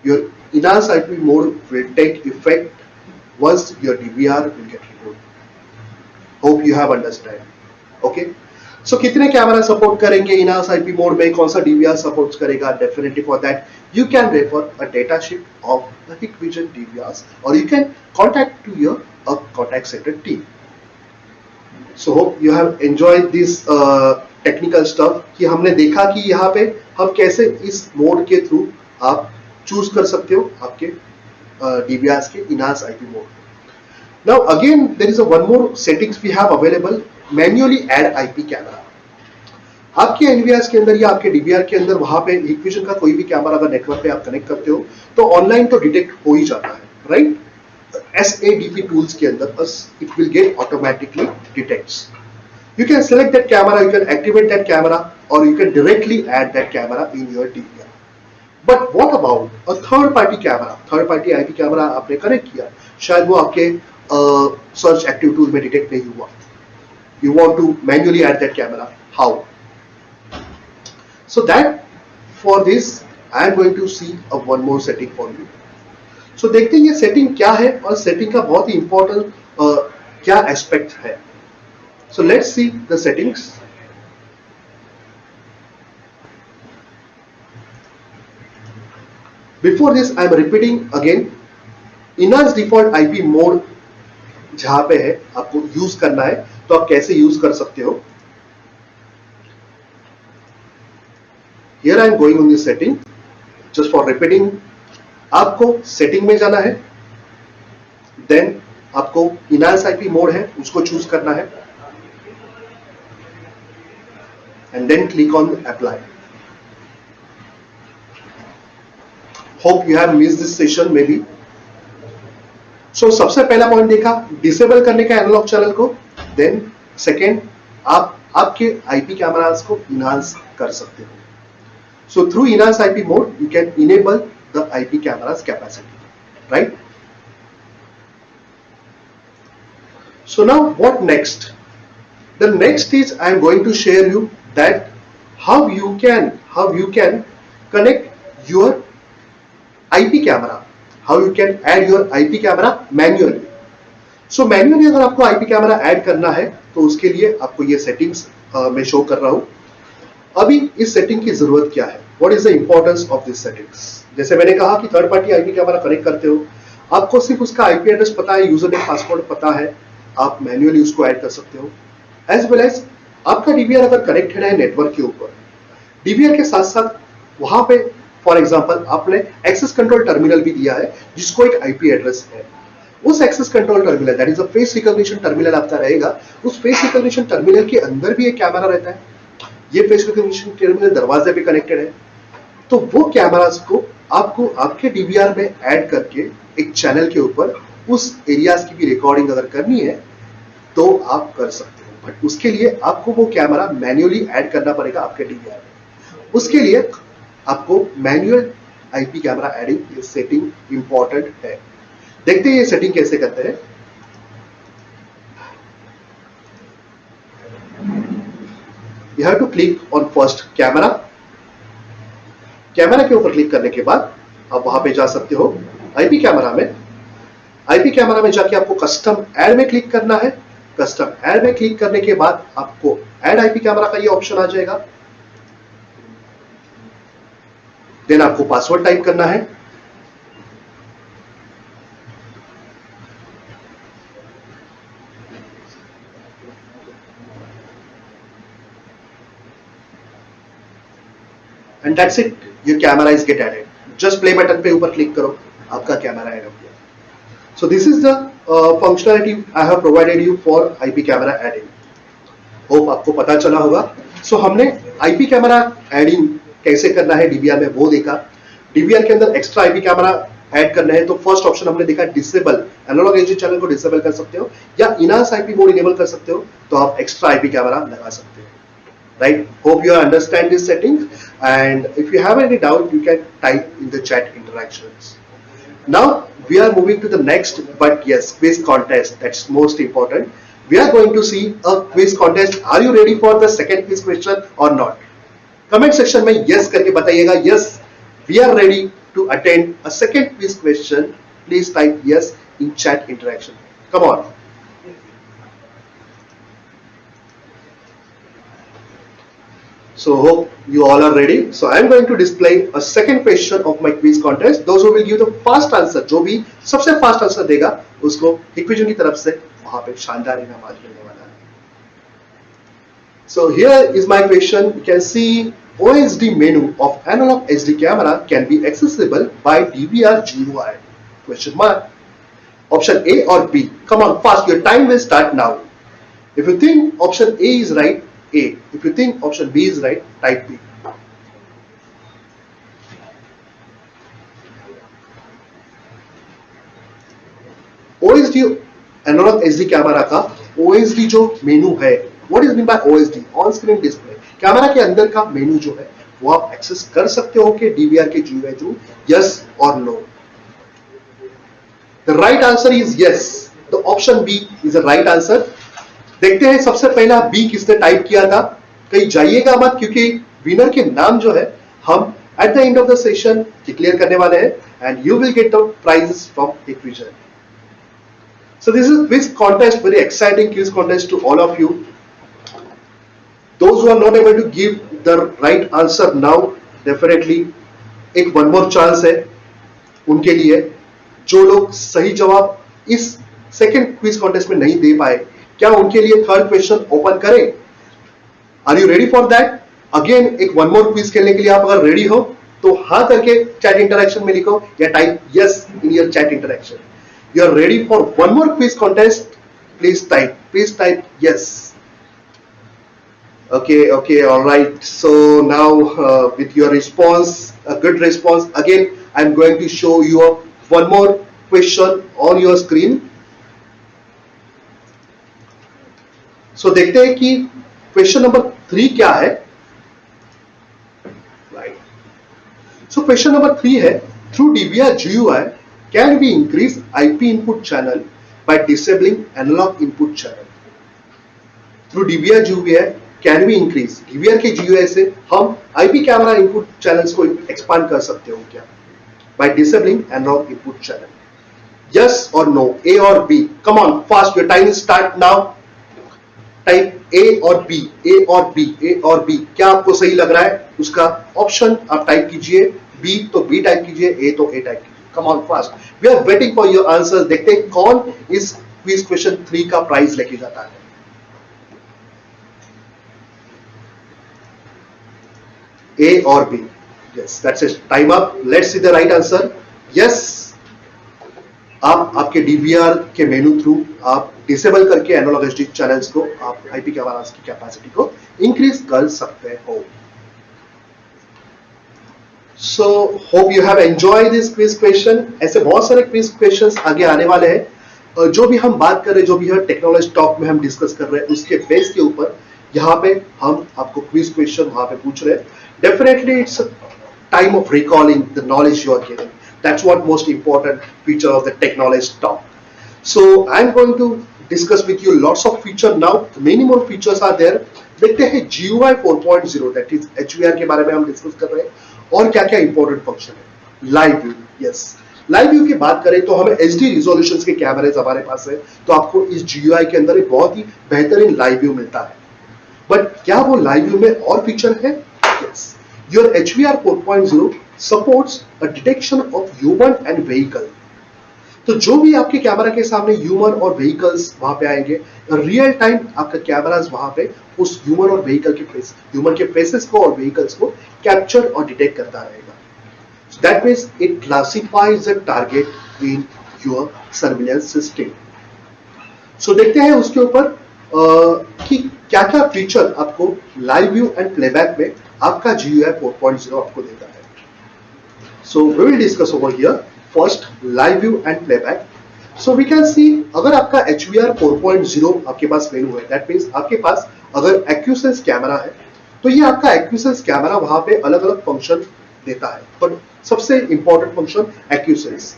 your Inas IP mode will take effect once your DVR will get removed. Hope you have understand. Okay. So कितने camera support करेंगे इनास IP mode में, कौन सा डीवीआर सपोर्ट करेगा? Definitely for that you can refer a data sheet of the Hikvision DVRs और you can contact to your contact center team. So hope you have enjoyed this technical stuff कि हमने देखा कि यहाँ पे हम कैसे इस मोड के थ्रू आप चूज कर सकते हो आपके DVRs के enhance IP mode. Now again there is a one more settings we have available, manually add IP camera. आपके NVRs के अंदर या आपके DVR के अंदर वहां पे Hikvision का कोई भी कैमरा अगर नेटवर्क पे आप कनेक्ट करते हो तो ऑनलाइन तो डिटेक्ट हो ही जाता है, राइट? SADP टूल्स के अंदर it will get automatically detects. You can select that camera, you can activate that camera or you can directly add that camera in your DVR. But what about a third party camera? Third party IP camera आपने connect किया, शायद वो आपके search active tool में detect नहीं हुआ. You want to manually add that camera. How? So that for this I am going to see a one more setting for you. So देखते हैं ये सेटिंग क्या है और सेटिंग का बहुत ही इंपॉर्टेंट क्या एस्पेक्ट है. So let's see the settings. Before this I am repeating again, Inas default IP mode जहां पे है आपको यूज करना है तो आप कैसे यूज कर सकते हो. Here I am going on the setting. Just for repeating, आपको सेटिंग में जाना है, देन आपको इनास आईपी मोड है उसको चूज करना है and then click on apply. Hope you have missed this session maybe. So सबसे पहला पॉइंट देखा डिसेबल करने का एनालॉग चैनल को, देन सेकेंड आप आपके आईपी कैमरास को इनहांस कर सकते हो. So through enhance IP mode you can enable the IP cameras capacity, right? So now what next? The next is I am going to share you that how you can connect your IP camera, how you can add your IP camera manually. So manually अगर आपको IP camera add करना है तो उसके लिए आपको ये settings मैं शो कर रहा हूं. अभी इस सेटिंग की जरूरत क्या है? What is the importance of this settings? जैसे मैंने कहा कि third party IP camera connect करते हो, आपको सिर्फ उसका IP एड्रेस पता है, यूजर नेम पासवर्ड पता है, आप मैन्युअली उसको ऐड कर सकते हो. एज वेल एज आपका डीवीआर अगर कनेक्टेड है नेटवर्क के ऊपर, डीवीआर के साथ साथ वहां पे फॉर एग्जांपल आपने एक्सेस कंट्रोल टर्मिनल भी दिया है जिसको एक आईपी एड्रेस है. उस access control terminal that is a face recognition terminal आपका रहेगा. उस फेस रिकॉग्निशन टर्मिनल के अंदर भी एक कैमरा रहता है. ये फेस रिकॉग्निशन टर्मिनल दरवाजे पे कनेक्टेड है, तो वो कैमरास को आपको आपके डीवीआर में ऐड करके एक चैनल के ऊपर उस एरियाज की भी रिकॉर्डिंग अगर करनी है तो आप कर सकते हो. बट उसके लिए आपको वो कैमरा मैन्युअली ऐड करना पड़ेगा आपके डीवीआर में. उसके लिए आपको manual IP camera adding setting important है. देखते हैं ये सेटिंग कैसे करते हैं. You have to click on first camera. Camera के ऊपर क्लिक करने के बाद आप वहां पे जा सकते हो आईपी कैमरा में. आईपी कैमरा में जाके आपको कस्टम ऐड में क्लिक करना है. कस्टम ऐड में क्लिक करने के बाद आपको ऐड आईपी कैमरा का ये ऑप्शन आ जाएगा. देन आपको पासवर्ड टाइप करना है. And that's it, your camera is get added. Just play button पे ऊपर क्लिक करो, आपका कैमरा ऐड हो गया. So this is the functionality I have provided you for IP camera adding. Hope आपको पता चला होगा. So हमने IP कैमरा एडिंग कैसे करना है DVR में वो देखा. DVR के अंदर एक्स्ट्रा IP कैमरा ऐड करना है तो फर्स्ट ऑप्शन हमने देखा डिसेबल एनालॉग एचडी चैनल को डिसेबल कर सकते हो, या इनहांस आईपी मोड इनेबल कर सकते हो, तो आप एक्स्ट्रा आईपी कैमरा लगा सकते हो. Right? Hope you understand this setting, and if you have any doubt you can type in the chat interactions. Now we are moving to the next, but yes, quiz contest. That's most important. We are going to see a quiz contest. Are you ready for the second quiz question or not? Comment section में yes करके बताइएगा. Yes, we are ready to attend a second quiz question. Please type yes in chat interaction. Come on. So hope you all are ready. So I am going to display a second question of my quiz contest. Those who will give the fast answer, जो भी सबसे fast answer देगा उसको Hikvision की तरफ से वहाँ पे शानदार इनाम आज मिलने वाला है. So here is my question. You can see OSD menu of analog HD camera can be accessible by DVR GUI? Question mark. Option A or B? Come on, fast. Your time will start now. If you think option A is right, A. If you think option B is right, type B. OSD analog HD camera का OSD जो menu है, what is mean by OSD? On screen display. Camera के अंदर का मेनू जो है वो आप एक्सेस कर सकते हो कि DVR के GUI थ्रू, यस और no? The right answer is yes. The option B is the right answer. देखते हैं सबसे पहला बी किसने टाइप किया था. कहीं जाइएगा मत, क्योंकि विनर के नाम जो है हम at the end of the session declare करने वाले हैं, and you will get the prizes from Hikvision. So this is quiz contest, very exciting quiz contest to all of you. Those who are not able to give the right answer now, definitely एक one more chance है उनके लिए. जो लोग सही जवाब इस second quiz contest में नहीं दे पाए, क्या उनके लिए थर्ड क्वेश्चन ओपन करें? Are you ready for that? Again एक वन मोर क्विज खेलने के लिए आप अगर रेडी हो तो हाँ करके चैट इंटरेक्शन में लिखो, या type yes in your chat interaction. You are ready for one more quiz contest? Please type yes. Okay, all right. So now with your response, a good response, again I'm going to show you one more question on your screen. So देखते हैं कि question number 3 क्या है. Right. So question number 3 है, through DVR GUI can we increase IP input channel by disabling analogue input channel? Through DVR GUI can we increase, DVR के GUI से हम IP camera input channels को expand कर सकते हो क्या बाय डिसेबलिंग एनालॉग इनपुट चैनल? यस और नो, ए और B. Come on fast, your time start now. Type A और बी, ए और बी, ए और बी. क्या आपको सही लग रहा है उसका ऑप्शन आप टाइप कीजिए. बी तो बी टाइप कीजिए, ए तो ए टाइप कीजिए. Come on fast, we are waiting for your answers. देखते हैं कौन इस क्विज क्वेश्चन 3 का प्राइज लेके जाता है. ए और B. Yes, that's it. Time up. Let's see the right answer. Yes, आप आपके DVR के मेनू थ्रू आप डिसेबल करके एनालॉग एचडी चैनल्स को आप IP कैमरास की कैपेसिटी को इंक्रीज कर सकते हो. So hope you have enjoyed this quiz question. ऐसे बहुत सारे क्विज क्वेश्चंस आगे आने वाले हैं. जो भी हम बात कर रहे हैं, जो भी हम टेक्नोलॉजी टॉक में हम डिस्कस कर रहे हैं, उसके बेस के ऊपर यहाँ पे हम आपको क्विज क्वेश्चन वहां पे पूछ रहे हैं. Definitely it's time of recalling the knowledge you are getting. That's what most important feature of the technology talk. So I'm going to discuss with you lots of feature now. Many more features are there. देखते हैं GUI 4.0 that is HVR के बारे में हम discuss कर रहे हैं, और क्या क्या इंपॉर्टेंट फंक्शन है. Live view. Yes, live view की बात करें तो हमें HD रिजोल्यूशन के कैमरेज हमारे पास है, तो आपको इस GUI के अंदर एक बहुत ही बेहतरीन लाइव व्यू मिलता है. बट क्या वो लाइव व्यू में और फीचर है? Yes, your HVR 4.0 supports a detection of human and vehicle. तो जो भी आपके कैमरा के सामने ह्यूमन और व्हीकल्स वहां पे आएंगे, रियल टाइम आपका कैमरास वहां पे उस ह्यूमन और व्हीकल के फेस, ह्यूमन के फेसेस को और व्हीकल्स को कैप्चर और डिटेक्ट करता रहेगा. So that means it classifies the target in your surveillance system. So देखते हैं उसके ऊपर कि क्या क्या फीचर आपको लाइव व्यू एंड प्लेबैक में आपका GUI 4.0 आपको देता है. So we will discuss over here first live view and playback. So we can see अगर आपका HVR 4.0 आपके पास मेनू है, दैट मीन्स आपके पास अगर एक्यूसेंस कैमरा है तो ये आपका एक्यूसेंस कैमरा वहां पे अलग अलग फंक्शन देता है, पर सबसे इंपॉर्टेंट फंक्शन एक्यूसेंस।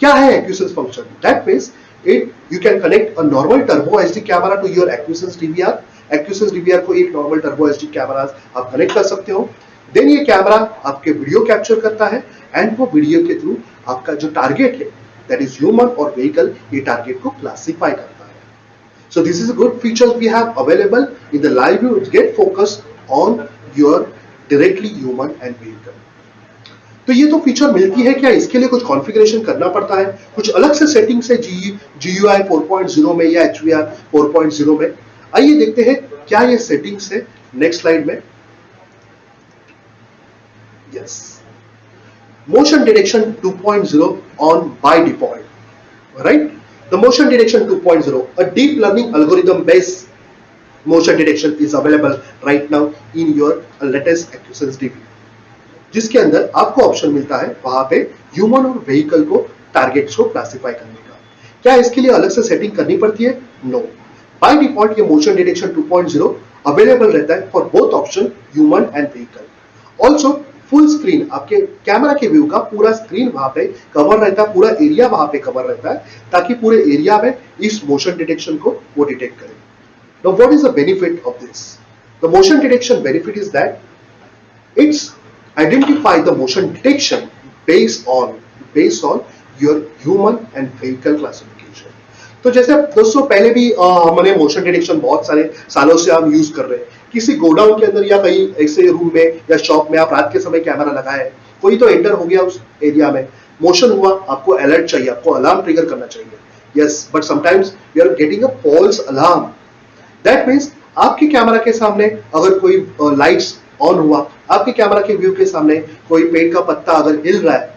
क्या है AcuSense function? That means it you can connect a normal turbo HD camera to your AcuSense DVR. AcuSense DVR को एक नॉर्मल टर्बो एचडी कैमरा आप कनेक्ट कर सकते हो। देन ये कैमरा आपके वीडियो कैप्चर करता है एंड वो वीडियो के थ्रू आपका जो टारगेट है दैट इज ह्यूमन और व्हीकल, ये टारगेट को क्लासिफाई करता है। So this is a good feature we have available in the live view. Get focus on your directly human and vehicle. तो ये तो फीचर मिलती है क्या? इसके लिए कुछ कॉन्फ़िगरेशन करना पड़ता है, कुछ अलग से सेटिंग्स है GUI 4.0 में या HVR 4.0 में। आइए देखते हैं क्या ये सेटिंग्स है नेक्स्ट स्लाइड में। Yes, motion detection 2.0 on by default, right? The motion detection 2.0, a deep learning algorithm based motion detection is available right now in your latest AcuSense DB, जिसके अंदर आपको ऑप्शन मिलता है वहां पे ह्यूमन और व्हीकल को टारगेट्स को क्लासिफाई करने का। क्या इसके लिए अलग से सेटिंग करनी पड़ती है? नो, बाय डिफॉल्ट ये मोशन डिटेक्शन 2.0 अवेलेबल रहता है for both option human and vehicle. Also full screen, आपके कैमरा के व्यू का पूरा स्क्रीन वहां पे कवर रहता है, पूरा एरिया वहां पे कवर रहता है, ताकि पूरे एरिया में इस मोशन डिटेक्शन को वो डिटेक्ट करे। Now what is the benefit of this? The motion detection benefit is that it's identify the motion detection based on your human and vehicle classification. तो जैसे दोस्तों पहले भी हमने मोशन डिटेक्शन बहुत सारे सालों से हम यूज कर रहे हैं। किसी गोडाउन के अंदर या कहीं ऐसे रूम में या शॉप में आप रात के समय कैमरा लगाए, कोई तो एंटर हो गया उस एरिया में, मोशन हुआ, आपको अलर्ट चाहिए, आपको अलार्म ट्रिगर करना चाहिए। Yes, but sometimes you are getting a false alarm. That means आपके कैमरा के सामने अगर कोई लाइट्स ऑन हुआ, आपके कैमरा के व्यू के सामने कोई पेड़ का पत्ता अगर हिल रहा है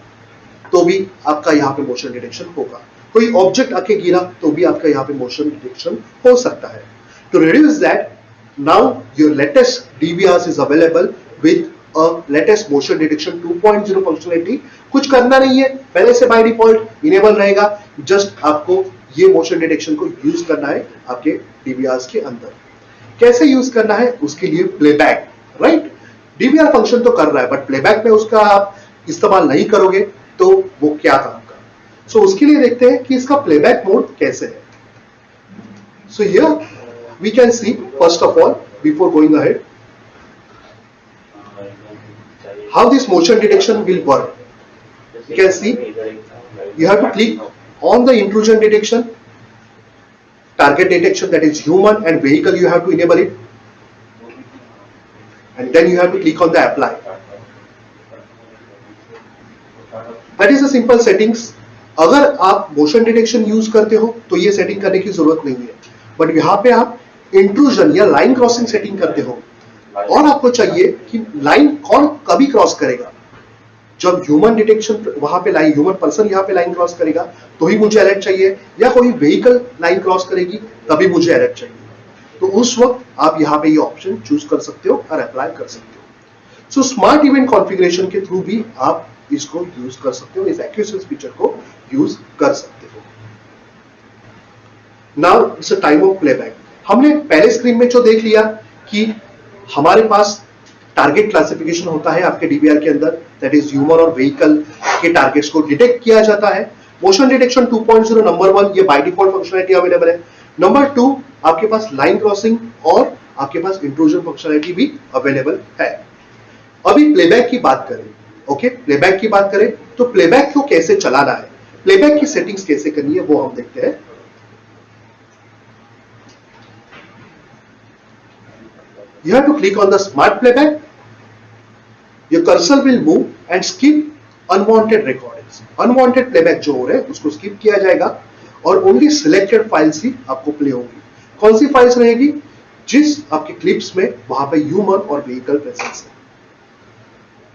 तो भी आपका यहाँ पे मोशन डिटेक्शन होगा। कोई ऑब्जेक्ट आके गिरा तो भी आपका यहाँ पे मोशन डिटेक्शन हो सकता है। To reduce that, now your latest DVRs is available with a latest motion detection 2.0 functionality। कुछ करना नहीं है, पहले से बाय डिफॉल्ट इनेबल रहेगा, जस्ट आपको ये मोशन डिटेक्शन को यूज करना है आपके DVRs के अंदर। कैसे यूज करना है? उसके लिए प्लेबैक, राइट? DVR फंक्शन तो कर रहा है बट प्लेबैक में उसका आप इस्तेमाल नहीं करोगे तो वो क्या काम का। सो उसके लिए देखते हैं कि इसका प्लेबैक मोड कैसे है। So here we can see first of all, before going ahead, how this motion detection will work. You can see you have to click on the intrusion detection, target detection, that is human and vehicle, you have to enable it, and then you have to click on the apply. That is the simple settings। अगर आप motion detection use करते हो तो ये setting करने की जरूरत नहीं है, बट यहाँ पे आप इंट्रूजन या लाइन क्रॉसिंग सेटिंग करते हो और आपको चाहिए कि लाइन कौन कभी क्रॉस करेगा। जब ह्यूमन डिटेक्शन वहां पे लाइन, ह्यूमन पर्सन यहाँ पे लाइन क्रॉस करेगा तो ही मुझे अलर्ट चाहिए, या कोई व्हीकल लाइन क्रॉस करेगी तभी मुझे अलर्ट चाहिए। तो उस वक्त आप यहाँ पे ये ऑप्शन चूज कर सकते हो और अप्लाई कर सकते हो। सो स्मार्ट इवेंट कॉन्फ़िगरेशन के थ्रू भी आप इसको यूज कर सकते हो, इस एक्यूसेंस फीचर को यूज कर सकते हो। Now it's a time of playback. हमने पहले स्क्रीन में जो देख लिया कि हमारे पास टारगेट क्लासिफिकेशन होता है आपके डीवीआर के अंदर, दैट इज ह्यूमन और व्हीकल के टारगेट्स को डिटेक्ट किया जाता है। मोशन डिटेक्शन 2.0 नंबर 1 ये बाय डिफॉल्ट फंक्शनलिटी अवेलेबल है। नंबर 2 आपके पास लाइन क्रॉसिंग और आपके पास इंट्रूजन फंक्शनलिटी भी अवेलेबल है। अभी प्लेबैक की बात करें, ओके, प्लेबैक की बात करें तो प्लेबैक को कैसे चलाना है, प्लेबैक की सेटिंग्स कैसे करनी है वो हम देखते हैं। You have to click on the smart playback. Your cursor will move and skip unwanted recordings. Unwanted playback जो हो रहे हैं उसको skip किया जाएगा और only selected files ही आपको play होगी। कौन सी फाइल्स रहेगी? जिस आपके क्लिप्स में वहां पे ह्यूमन और व्हीकल प्रेजेंस है।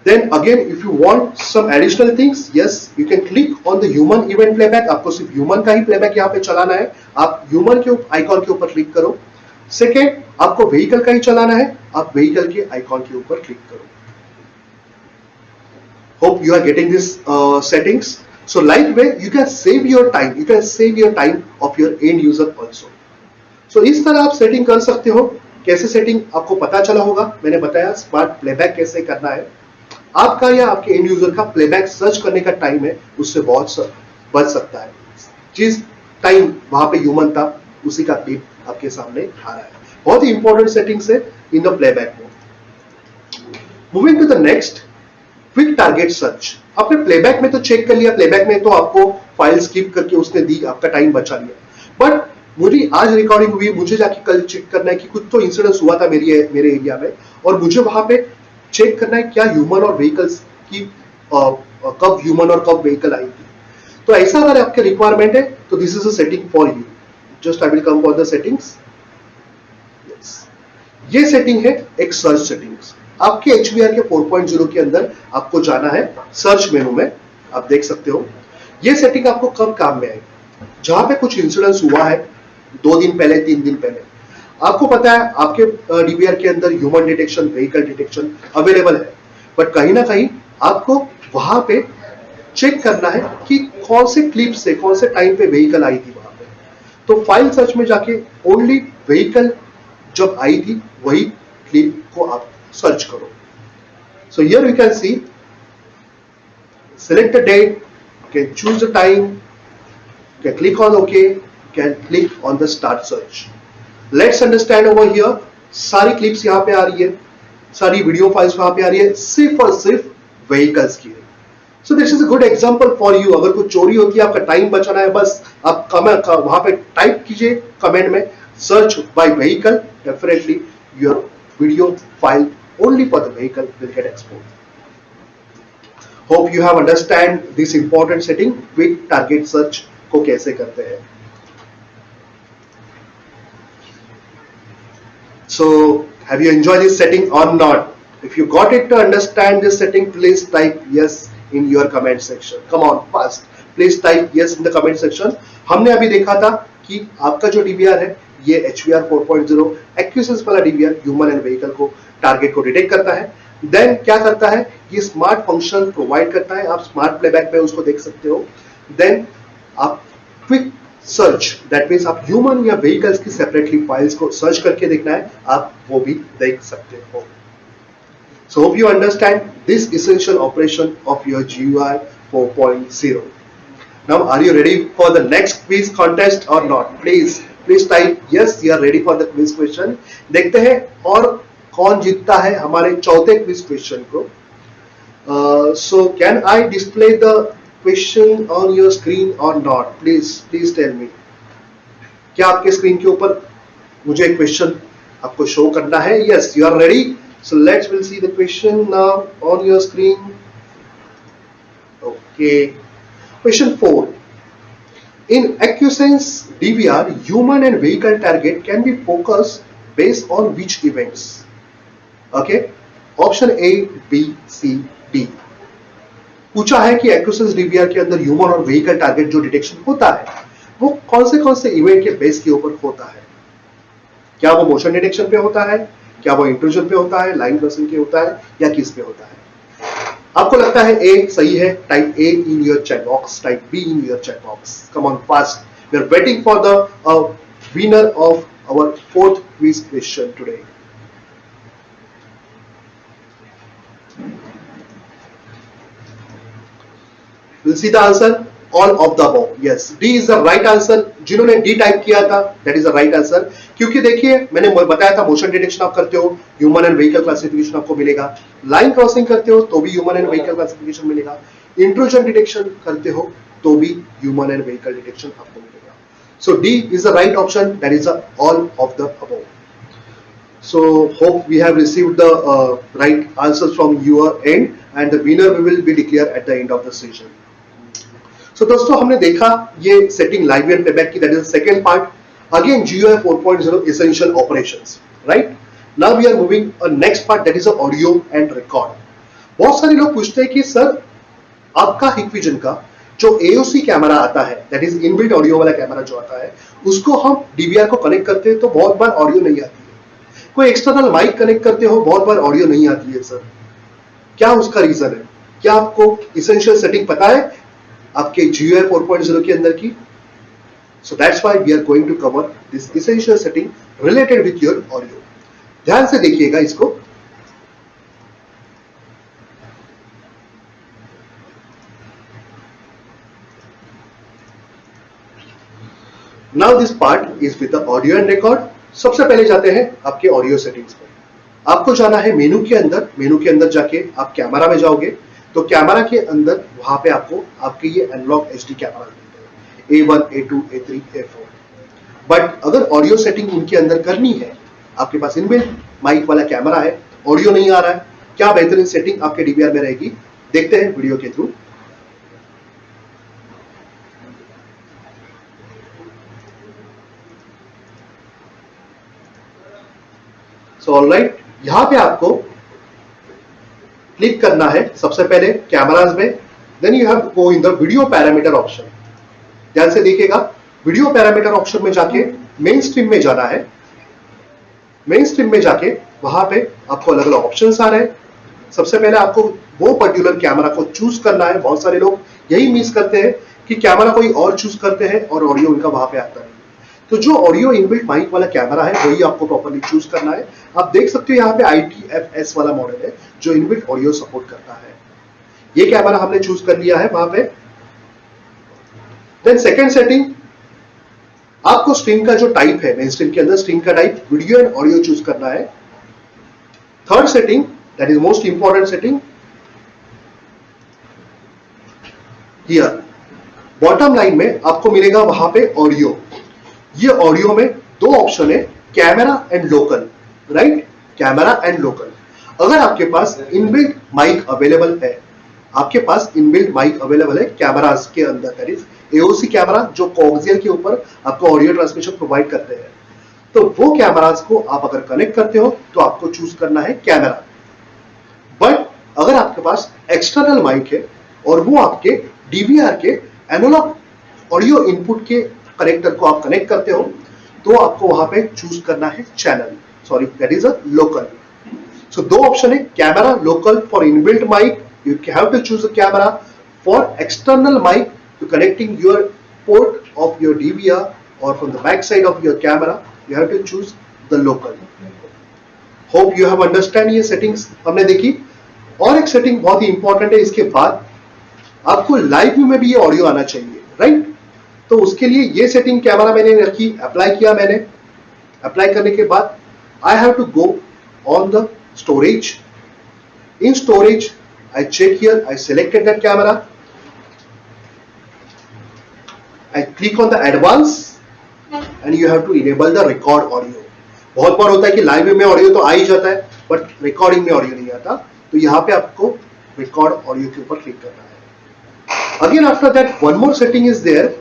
Then again, if you want some additional things, yes, you can click on the human event playback। आपको सिर्फ ह्यूमन का ही प्लेबैक यहाँ पे चलाना है, आप ह्यूमन के आइकॉन के ऊपर क्लिक करो। सेकेंड, आपको व्हीकल का ही चलाना है, आप व्हीकल के आइकॉन के ऊपर क्लिक करो। Hope you are getting this settings. So like way you can save your time, you can save your time of your end user also. So इस तरह आप सेटिंग कर सकते हो. कैसे सेटिंग आपको पता चला होगा, मैंने बताया स्मार्ट प्लेबैक कैसे करना है. आपका या आपके एंड यूजर का प्लेबैक सर्च करने का टाइम है उससे बहुत बच सकता है. जिस टाइम वहां पे ह्यूमन था उसी का क्लिप आपके सामने आ रहा है. बहुत ही इंपॉर्टेंट सेटिंग्स है in the playback mode. Moving to the next, quick target search. आपने प्लेबैक में तो चेक कर लिया, प्लेबैक में तो आपको फाइल स्किप करके उसने दी, आपका टाइम बचा लिया. बट मुझे आज रिकॉर्डिंग हुई, मुझे जाके कल चेक करना है कि कुछ तो इंसिडेंस हुआ था मेरे एरिया में, और मुझे वहां पे चेक करना है क्या ह्यूमन और व्हीकल्स की कब ह्यूमन और कब व्हीकल आई थी. तो ऐसा अगर आपके रिक्वायरमेंट है तो this is a setting for you. Just I will come for the settings. ये सेटिंग है एक सर्च सेटिंग्स. आपके HBR के 4.0 के अंदर आपको जाना है सर्च मेनू में. आप देख सकते हो ये सेटिंग आपको कब काम में आएगी, जहां पे कुछ इंसिडेंस हुआ है 2 दिन पहले, 3 दिन पहले. आपको पता है आपके DBR के अंदर human detection, vehicle detection available है, बट कहीं ना कहीं आपको वहां पे चेक करना है कि कौन से क्लिप से कौन से टाइम पे व्हीकल आई थी वहां पे. तो फाइल सर्च में जाके ओनली व्हीकल जब आई थी वही क्लिप को आप सर्च करो. So here you can see, select the date, you can choose the time, you can click on OK, you can click on the start search. Let's understand over here, सारी clips यहाँ पे आ रही है, सारी video files वहां पे आ रही है, सिर्फ और सिर्फ व्हीकल्स की है. So this is a good example for you. अगर कुछ चोरी होती है, आपका टाइम बचाना है, बस आप कमेंट वहां पे टाइप कीजिए कमेंट में search by vehicle, definitely your video file only for the vehicle will get exported. Hope you have understand this important setting. Quick target search को कैसे करते हैं. So have you enjoyed this setting or not? If you got it to understand this setting, please type yes in your comment section. Come on fast, please type yes in the comment section. हमने अभी देखा था कि आपका जो DBR है ये HBR 4.0 acquisitions वाला DBR ह्यूमन एंड व्हीकल को टारगेट को डिटेक्ट करता है. देन क्या करता है, ये स्मार्ट फंक्शन प्रोवाइड करता है. आप स्मार्ट प्लेबैक में उसको देख सकते हो. देन आप क्विक सर्च, दैट मीन्स आप ह्यूमन या व्हीकल्स की सेपरेटली फाइल्स को सर्च करके देखना है, आप वो भी देख सकते हो. So hope you understand this essential operation of your GUI 4.0. Now are you ready for the next quiz contest or not? Please type yes, you are ready for the quiz question. देखते हैं और कौन जीतता है हमारे चौथे quiz question को. So can I display the question on your screen or not? Please tell me. क्या आपके स्क्रीन के ऊपर मुझे एक क्वेश्चन आपको शो करना है? Yes, you are ready. So we'll see the question now on your screen. Okay. Question 4. In AccuSense DBR, human and vehicle target can be focused based on which events? Okay. Option A, B, C, D. पूछा है कि AccuSense DBR के अंदर human और vehicle target जो detection होता है वो कौन से इवेंट के बेस के ऊपर होता है. क्या वो मोशन डिटेक्शन पे होता है, क्या वो इंट्रूजन पे होता है, लाइन क्रॉसिंग पे होता है, या किस पे होता है? आपको लगता है A सही है? Type A in your chat box, type B in your chat box. Come on fast. We are waiting for the winner of our 4th quiz question today. We'll see the answer. All of the above. Yes, D is the right answer. जिन्होंने D type किया था, that is the right answer. क्योंकि देखिए मैंने बताया था motion detection आप करते हो, ह्यूमन एंड व्हीकल क्लासिफिकेशन आपको मिलेगा. लाइन क्रॉसिंग करते हो तो भी ह्यूमन एंड व्हीकल क्लासिफिकेशन मिलेगा. इंट्रूजन डिटेक्शन करते हो तो भी ह्यूमन एंड व्हीकल डिटेक्शन आपको मिलेगा. So D is the right option. That is all of the above. So hope we have received the right answers from your end, and the winner we will be declared at the end of the session. So दोस्तों हमने देखा ये setting live and playback की, that is second part. Again GUI 4.0 essential operations, right? Now we are moving a next part, that is audio and record. बहुत सारे लोग पूछते हैं कि सर आपका हिकविजन का जो AOC कैमरा आता है, दैट इज इनबिल्ट ऑडियो वाला कैमरा जो आता है, उसको हम DVR को कनेक्ट करते हैं तो बहुत बार ऑडियो नहीं आती है. कोई एक्सटर्नल माइक कनेक्ट करते हो, बहुत बार ऑडियो नहीं आती है. सर क्या उसका रीजन है? क्या आपको इसेंशियल सेटिंग पता है आपके GUI 4.0 के अंदर की. So that's why we are going to cover this essential setting related with your audio. ध्यान से देखिएगा इसको. Now this part is with the audio and record. सबसे पहले जाते हैं आपके ऑडियो सेटिंग्स पर. आपको जाना है मेनू के अंदर. मेनू के अंदर जाके आप कैमरा में जाओगे तो कैमरा के अंदर वहां पे आपको आपके ये एनालॉग HD कैमरा मिलते हैं, A1, A2, A3, A4. But अगर ऑडियो सेटिंग इनके अंदर करनी है, आपके पास इनबिल्ट माइक वाला कैमरा है, ऑडियो नहीं आ रहा है, क्या बेहतरीन सेटिंग आपके DVR में रहेगी, देखते हैं वीडियो के थ्रू. सो ऑलराइट, यहां पे आपको क्लिक करना है सबसे पहले कैमराज में. Then you have to go in the video parameter option. ध्यान से देखिएगा, वीडियो पैरामीटर ऑप्शन में जाके मेन स्ट्रीम में जाना है. मेन स्ट्रीम में जाके वहां पे आपको अलग अलग ऑप्शंस आ रहे हैं. सबसे पहले आपको वो पर्टिकुलर कैमरा को चूज करना है. बहुत सारे लोग यही मिस करते हैं कि कैमरा कोई और चूज करते हैं और ऑडियो उनका वहां पे आता है. तो जो ऑडियो इनबिल्ट माइक वाला कैमरा है वही आपको प्रॉपर्ली चूज करना है. आप देख सकते हो यहाँ पे ITFS वाला मॉडल है जो इनबिल्ट ऑडियो सपोर्ट करता है. ये कैमरा हमने चूज कर लिया है वहां पे. देन सेकेंड सेटिंग, आपको स्ट्रीम का जो टाइप है, मेन स्ट्रीम के अंदर स्ट्रीम का type video and audio choose करना है. Third setting, that is most important setting, here bottom line में आपको मिलेगा वहां पे ऑडियो. ये ऑडियो में दो ऑप्शन है, camera and local. Right, camera and local. अगर आपके पास इनबिल्ट माइक अवेलेबल है, आपके पास इनबिल्ट माइक अवेलेबल है कैमरास के अंदर, दैट इज AOC कैमरा जो कोएक्सियल के ऊपर आपको ऑडियो ट्रांसमिशन प्रोवाइड करते हैं, तो वो कैमरास को आप अगर कनेक्ट करते हो तो आपको चूज करना है कैमरा. बट अगर आपके पास एक्सटर्नल माइक है और वो आपके DVR के एनालॉग ऑडियो इनपुट के कनेक्टर को आप कनेक्ट करते हो तो आपको वहां पे चूज करना है channel, sorry that is a local. So दो ऑप्शन है, camera, local. For inbuilt mic you have to choose a camera. For external mic, to connecting your port of your DVR or from the back side of your camera, you have to choose the local. Hope you have understand ये settings हमने देखी. और एक setting बहुत ही important है, इसके बाद आपको लाइव व्यू में भी ये ऑडियो आना चाहिए. राइट, तो उसके लिए ये सेटिंग कैमरा मैंने रखी, अप्लाई किया मैंने. अप्लाई करने के बाद I have to go on the storage. In storage I check here, I selected that camera, I click on the advance and you have to enable the record audio. बहुत बार होता है कि live में audio तो आ ही जाता है but recording में audio नहीं आता, तो यहाँ पे आपको रिकॉर्ड ऑडियो के ऊपर क्लिक करना है. Again after that one more setting is there.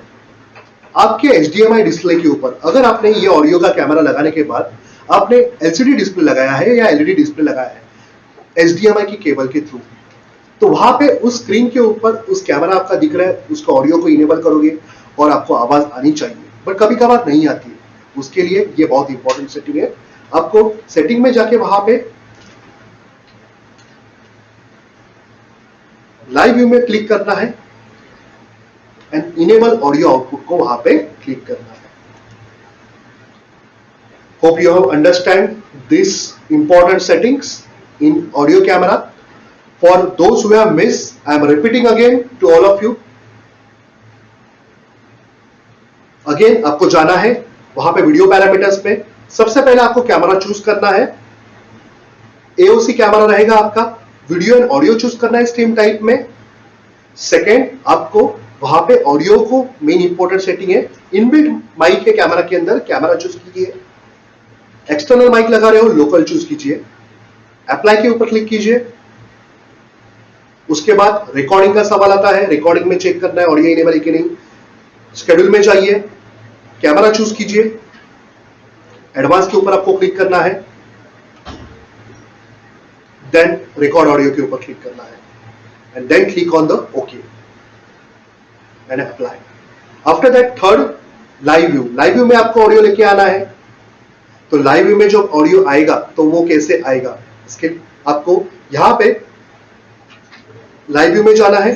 आपके HDMI डिस्प्ले के ऊपर अगर आपने ये ऑडियो का कैमरा लगाने के बाद आपने LCD डिस्प्ले लगाया है या LED डिस्प्ले लगाया है HDMI की केबल के थ्रू, तो वहां पे उस स्क्रीन के ऊपर उस कैमरा आपका दिख रहा है, उसका ऑडियो को इनेबल करोगे और आपको आवाज आनी चाहिए, बट कभी कभार नहीं आती है. उसके लिए ये बहुत इंपॉर्टेंट सेटिंग है. आपको सेटिंग में जाके वहां पे लाइव व्यू में क्लिक करना है एंड इनेबल ऑडियो आउटपुट को वहां पे क्लिक करना है. Hope you have understand this important settings in audio camera. For those who have missed, I am repeating again to all of you. Again, आपको जाना है वहां पे वीडियो पैरामीटर्स पे. सबसे पहले आपको कैमरा चूज करना है, AOC कैमरा रहेगा आपका. वीडियो एंड ऑडियो चूज करना है स्ट्रीम टाइप में. सेकेंड, आपको वहां पे ऑडियो को मेन इंपॉर्टेंट सेटिंग है, इनबिल्ट माइक है कैमरा के अंदर, कैमरा चूज कीजिए. एक्सटर्नल माइक लगा रहे हो, लोकल चूज कीजिए. अप्लाई के ऊपर क्लिक कीजिए. उसके बाद रिकॉर्डिंग का सवाल आता है, रिकॉर्डिंग में चेक करना है ऑडियो इनेबल है कि नहीं. शेड्यूल में जाइए, कैमरा चूज कीजिए, एडवांस के ऊपर आपको क्लिक करना है, देन रिकॉर्ड ऑडियो के ऊपर क्लिक करना है and then click on the okay and apply. After that third, live view. Live view में आपको ऑडियो लेके आना है. तो लाइव व्यू में जो ऑडियो आएगा तो वो कैसे आएगा, इसके आपको यहां पे लाइव व्यू में जाना है.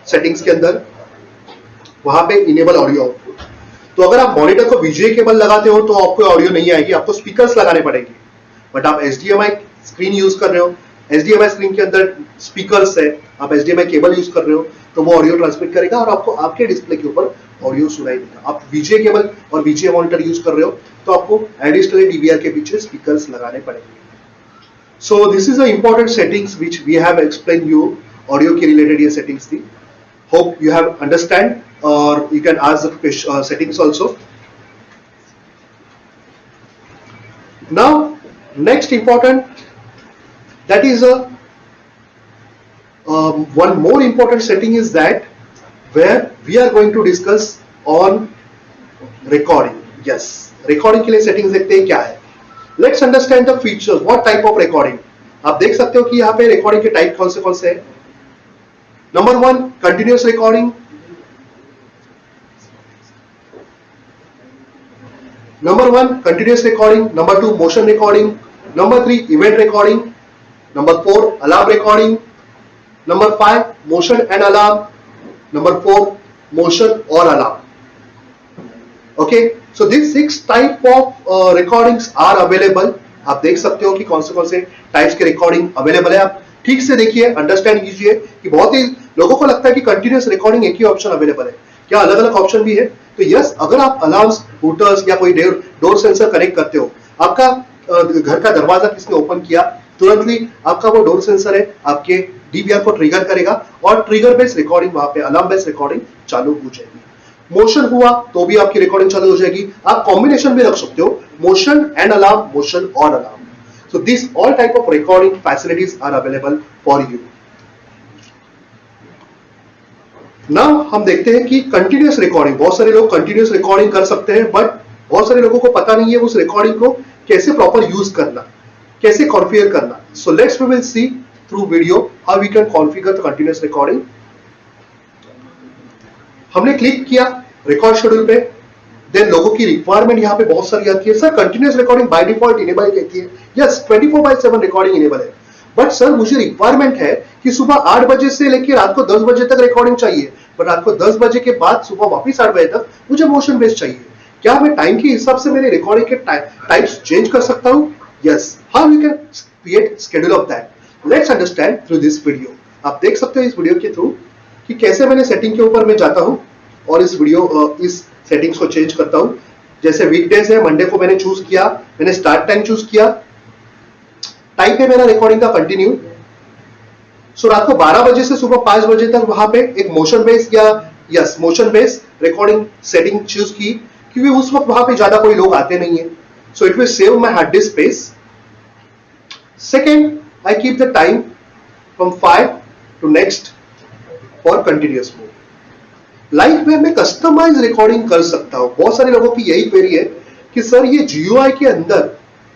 सेटिंग्स के अंदर वहां पे इनेबल ऑडियो आउटपुट। तो अगर आप मॉनिटर को VGA केबल लगाते हो तो आपको ऑडियो नहीं आएगी, आपको स्पीकर्स लगाने पड़ेंगे। बट आप HDMI स्क्रीन यूज कर रहे हो, HDMI स्क्रीन के अंदर स्पीकर्स है, आप HDMI केबल यूज कर रहे हो तो वो ऑडियो ट्रांसमिट करेगा और आपको आपके डिस्प्ले के ऊपर ऑडियो सुनाई देगा। आप VGA केबल और VGA मॉनिटर यूज कर रहे हो तो आपको एडिशनली DVR के पीछे स्पीकर्स लगाने पड़ेंगे। So this is the important settings which we have explained you, audio के related ये settings थी। Hope you have understand or you can ask the settings also. Now next important, that is a one more important setting is that where we are going to discuss on recording. Yes, recording के लिए settings देखते हैं क्या है। Let's understand the features. What type of recording? आप देख सकते हो कि यहाँ पे रिकॉर्डिंग के टाइप कौन से हैं। Number 1 continuous recording, number 2 motion recording, number 3 event recording, number 4 alarm recording, number 5 motion and alarm, number 4 motion और alarm. Okay, so these 6 type of recordings are available. आप देख सकते हो कि कौन से टाइप्स के रिकॉर्डिंग अवेलेबल है। आप ठीक से देखिए, अंडरस्टैंड कीजिए कि बहुत ही लोगों को लगता है कि कंटिन्यूअस रिकॉर्डिंग एक ही ऑप्शन अवेलेबल है, क्या अलग अलग ऑप्शन भी है? तो यस, अगर आप अलार्म्स, रूटर्स या कोई डोर सेंसर कनेक्ट करते हो, आपका घर का दरवाजा किसने ओपन किया, तुरंतली आपका वो डोर सेंसर है आपके DVR को ट्रिगर करेगा और ट्रिगर बेस्ड रिकॉर्डिंग, वहां पे अलार्म बेस्ड रिकॉर्डिंग चालू हो जाएगी। मोशन हुआ तो भी आपकी रिकॉर्डिंग चालू हो जाएगी। आप कॉम्बिनेशन भी रख सकते हो, मोशन एंड अलार्म, मोशन और alarm. So this all type of recording facilities are available for you. Now हम देखते हैं कि कंटिन्यूअस रिकॉर्डिंग, बहुत सारे लोग कंटिन्यूअस रिकॉर्डिंग कर सकते हैं, बट बहुत सारे लोगों को पता नहीं है उस रिकॉर्डिंग को कैसे प्रॉपर यूज करना, कैसे कॉन्फ़िगर करना। So let's we will see through video how we can configure the continuous recording. हमने क्लिक किया रिकॉर्ड शेड्यूल पे, देन लोगों की रिक्वायरमेंट यहाँ पे बहुत सारी आती है। Sir continuous recording by default enable रहती है, यस 24/7 रिकॉर्डिंग इनेबल है। बट सर मुझे रिक्वायरमेंट है कि सुबह 8 बजे से लेकर रात को 10 बजे तक रिकॉर्डिंग चाहिए, बट रात को 10 बजे के बाद सुबह वापस 8 बजे तक मुझे मोशन बेस्ड चाहिए। क्या मैं टाइम के हिसाब से मेरे रिकॉर्डिंग के टाइप्स चेंज कर सकता हूँ? Yes, how you can create schedule of that, let's understand through this video. आप देख सकते हो इस वीडियो के थ्रू कि कैसे मैंने सेटिंग के ऊपर में जाता हूं और इस सेटिंग्स को चेंज करता हूं। जैसे वीकडेज है, मंडे को मैंने चूज किया, मैंने स्टार्ट टाइम चूज किया, टाइम पे मेरा रिकॉर्डिंग का कंटिन्यू। सो रात को 12 बजे से सुबह 5 बजे तक वहां पे एक मोशन बेस्ड या yes motion based recording setting choose की, क्योंकि उस वक्त वहां पे ज्यादा कोई लोग आते नहीं है। So it will save my hard disk space. Second, I keep the time from 5 to next for continuous mode. Like में मैं कस्टमाइज रिकॉर्डिंग कर सकता हूं। बहुत सारे लोगों की यही क्वेरी है कि सर ये GUI के अंदर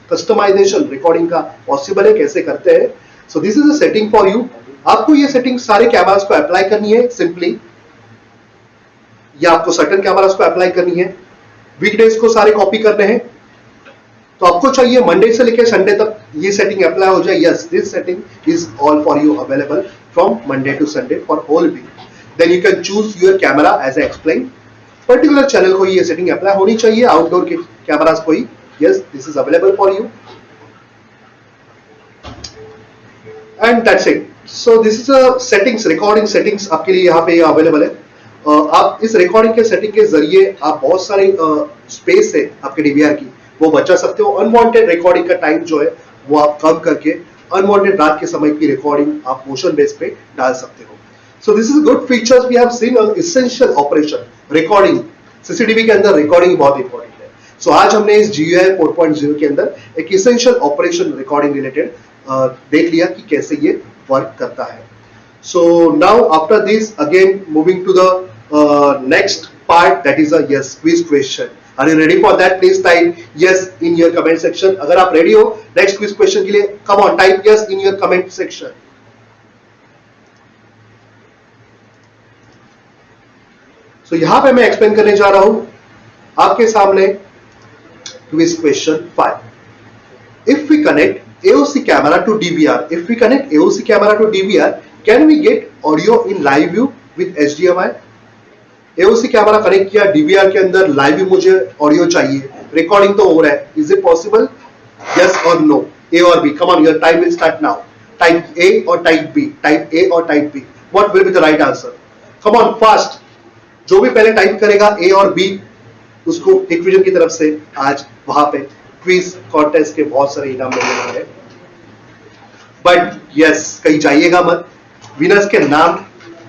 कस्टमाइजेशन रिकॉर्डिंग का पॉसिबल है, कैसे करते हैं? So this is a setting for you. आपको ये सेटिंग सारे कैमरास को अप्लाई करनी है सिंपली, या आपको सर्टेन कैमरास को अप्लाई करनी है। वीकडेज को सारे कॉपी करने हैं, तो आपको चाहिए मंडे से लेकर संडे तक ये सेटिंग अप्लाई हो जाए। Yes, this setting is all for you available from Monday to Sunday for whole week. Then you can choose your camera as I explained. Particular channel को ये सेटिंग अप्लाई होनी चाहिए, outdoor के cameras को ही। Yes, this is available for you. And that's it. So this is a settings, recording settings आपके लिए यहाँ पे अवेलेबल है। आप इस रिकॉर्डिंग के सेटिंग के जरिए आप बहुत सारी स्पेस है आपके DVR की वो बचा सकते हो। अनवांटेड रिकॉर्डिंग का टाइम जो है वो आप कम करके अनवांटेड रात के समय की रिकॉर्डिंग आप मोशन बेस पे डाल सकते हो। So this is good features we have seen on essential operation recording। CCTV के अंदर रिकॉर्डिंग बहुत इंपॉर्टेंट है। So आज हमने इस GUI 4.0 के अंदर एक essential operation recording related देख लिया कि कैसे ये वर्क करता है। So now after this again moving to the next part, that is a yes quiz question. Are you ready for that? Please type yes in your comment section। अगर आप ready हो next quiz question के लिए, come on type yes in your comment section। So यहां पे मैं explain करने जा रहा हूं आपके सामने quiz question 5। If we connect AOC camera to DVR, can we get audio in live view with HDMI? AOC camera connect किया, डीवीआर के अंदर लाइव भी मुझे ऑडियो चाहिए, रिकॉर्डिंग तो हो रहा है, इज इट पॉसिबल? यस और नो, ए और B, come on, your time will start now. Type A और टाइप बी, टाइप ए और type B, what will be the right answer? Come on fast. जो भी पहले type करेगा ए और B, उसको टेकविजन की तरफ से आज वहां पे क्विज कॉन्टेस्ट के बहुत सारे इनाम मिलने वाले हैं. बट यस, कहीं जाइएगा मत, विनर्स के नाम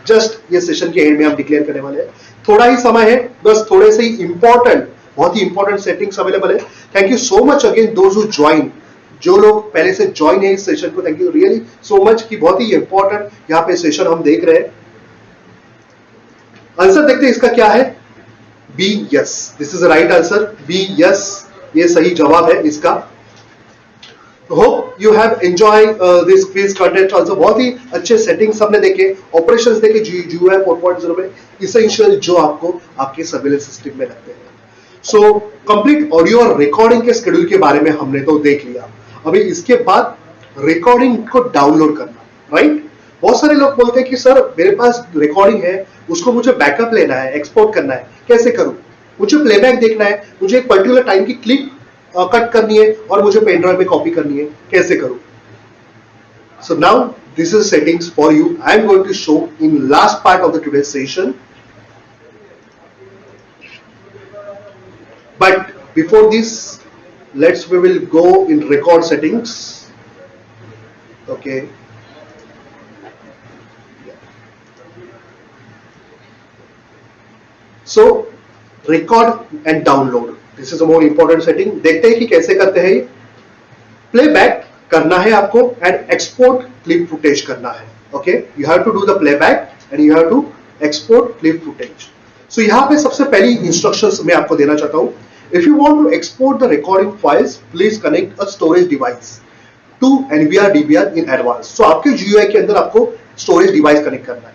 जस्ट ये सेशन के एंड में हम डिक्लेयर करने वाले हैं. थोड़ा ही समय है, बस थोड़े से ही इंपॉर्टेंट, बहुत ही इंपॉर्टेंट सेटिंग्स अवेलेबल है. Thank you so much again those who join, जो लोग पहले से ज्वाइन है इस सेशन को, thank you really so much कि बहुत ही इंपॉर्टेंट यहाँ पे सेशन हम देख रहे हैं. आंसर देखते हैं इसका क्या है. B yes, this is the right answer. B yes, ये सही जवाब है इसका. Hope you have enjoy this quiz content also. बहुत ही अच्छे सेटिंग्स हमने देखे, ऑपरेशंस देखे GUI 4.0 में, इसेंशियल जो आपको आपके सर्विलेंस सिस्टम में लगते हैं. सो कंप्लीट ऑडियो और रिकॉर्डिंग के शेड्यूल के बारे में हमने तो देख लिया. अभी इसके बाद रिकॉर्डिंग को डाउनलोड करना, राइट? बहुत सारे लोग बोलते हैं कि सर मेरे पास रिकॉर्डिंग है, उसको मुझे बैकअप लेना है, एक्सपोर्ट करना है, कैसे करूं? मुझे प्लेबैक देखना है, मुझे एक पर्टिकुलर टाइम की क्लिप कट करनी है और मुझे पेन ड्राइव में कॉपी करनी है, कैसे करूं? So now this is settings for you. I am going to show in last part of the today session. But before this, we will go in record settings. Okay. So record and download. This is a more important setting. देखते हैं कि कैसे करते हैं. Playback करना है आपको and export clip footage करना है. Okay. You have to do the playback and you have to export clip footage. So यहाँ पे सबसे पहली instructions मैं आपको देना चाहता हूँ. If you want to export the recording files, please connect a storage device to NVR DVR in advance. So आपके GUI के अंदर आपको storage device कनेक्ट करना है.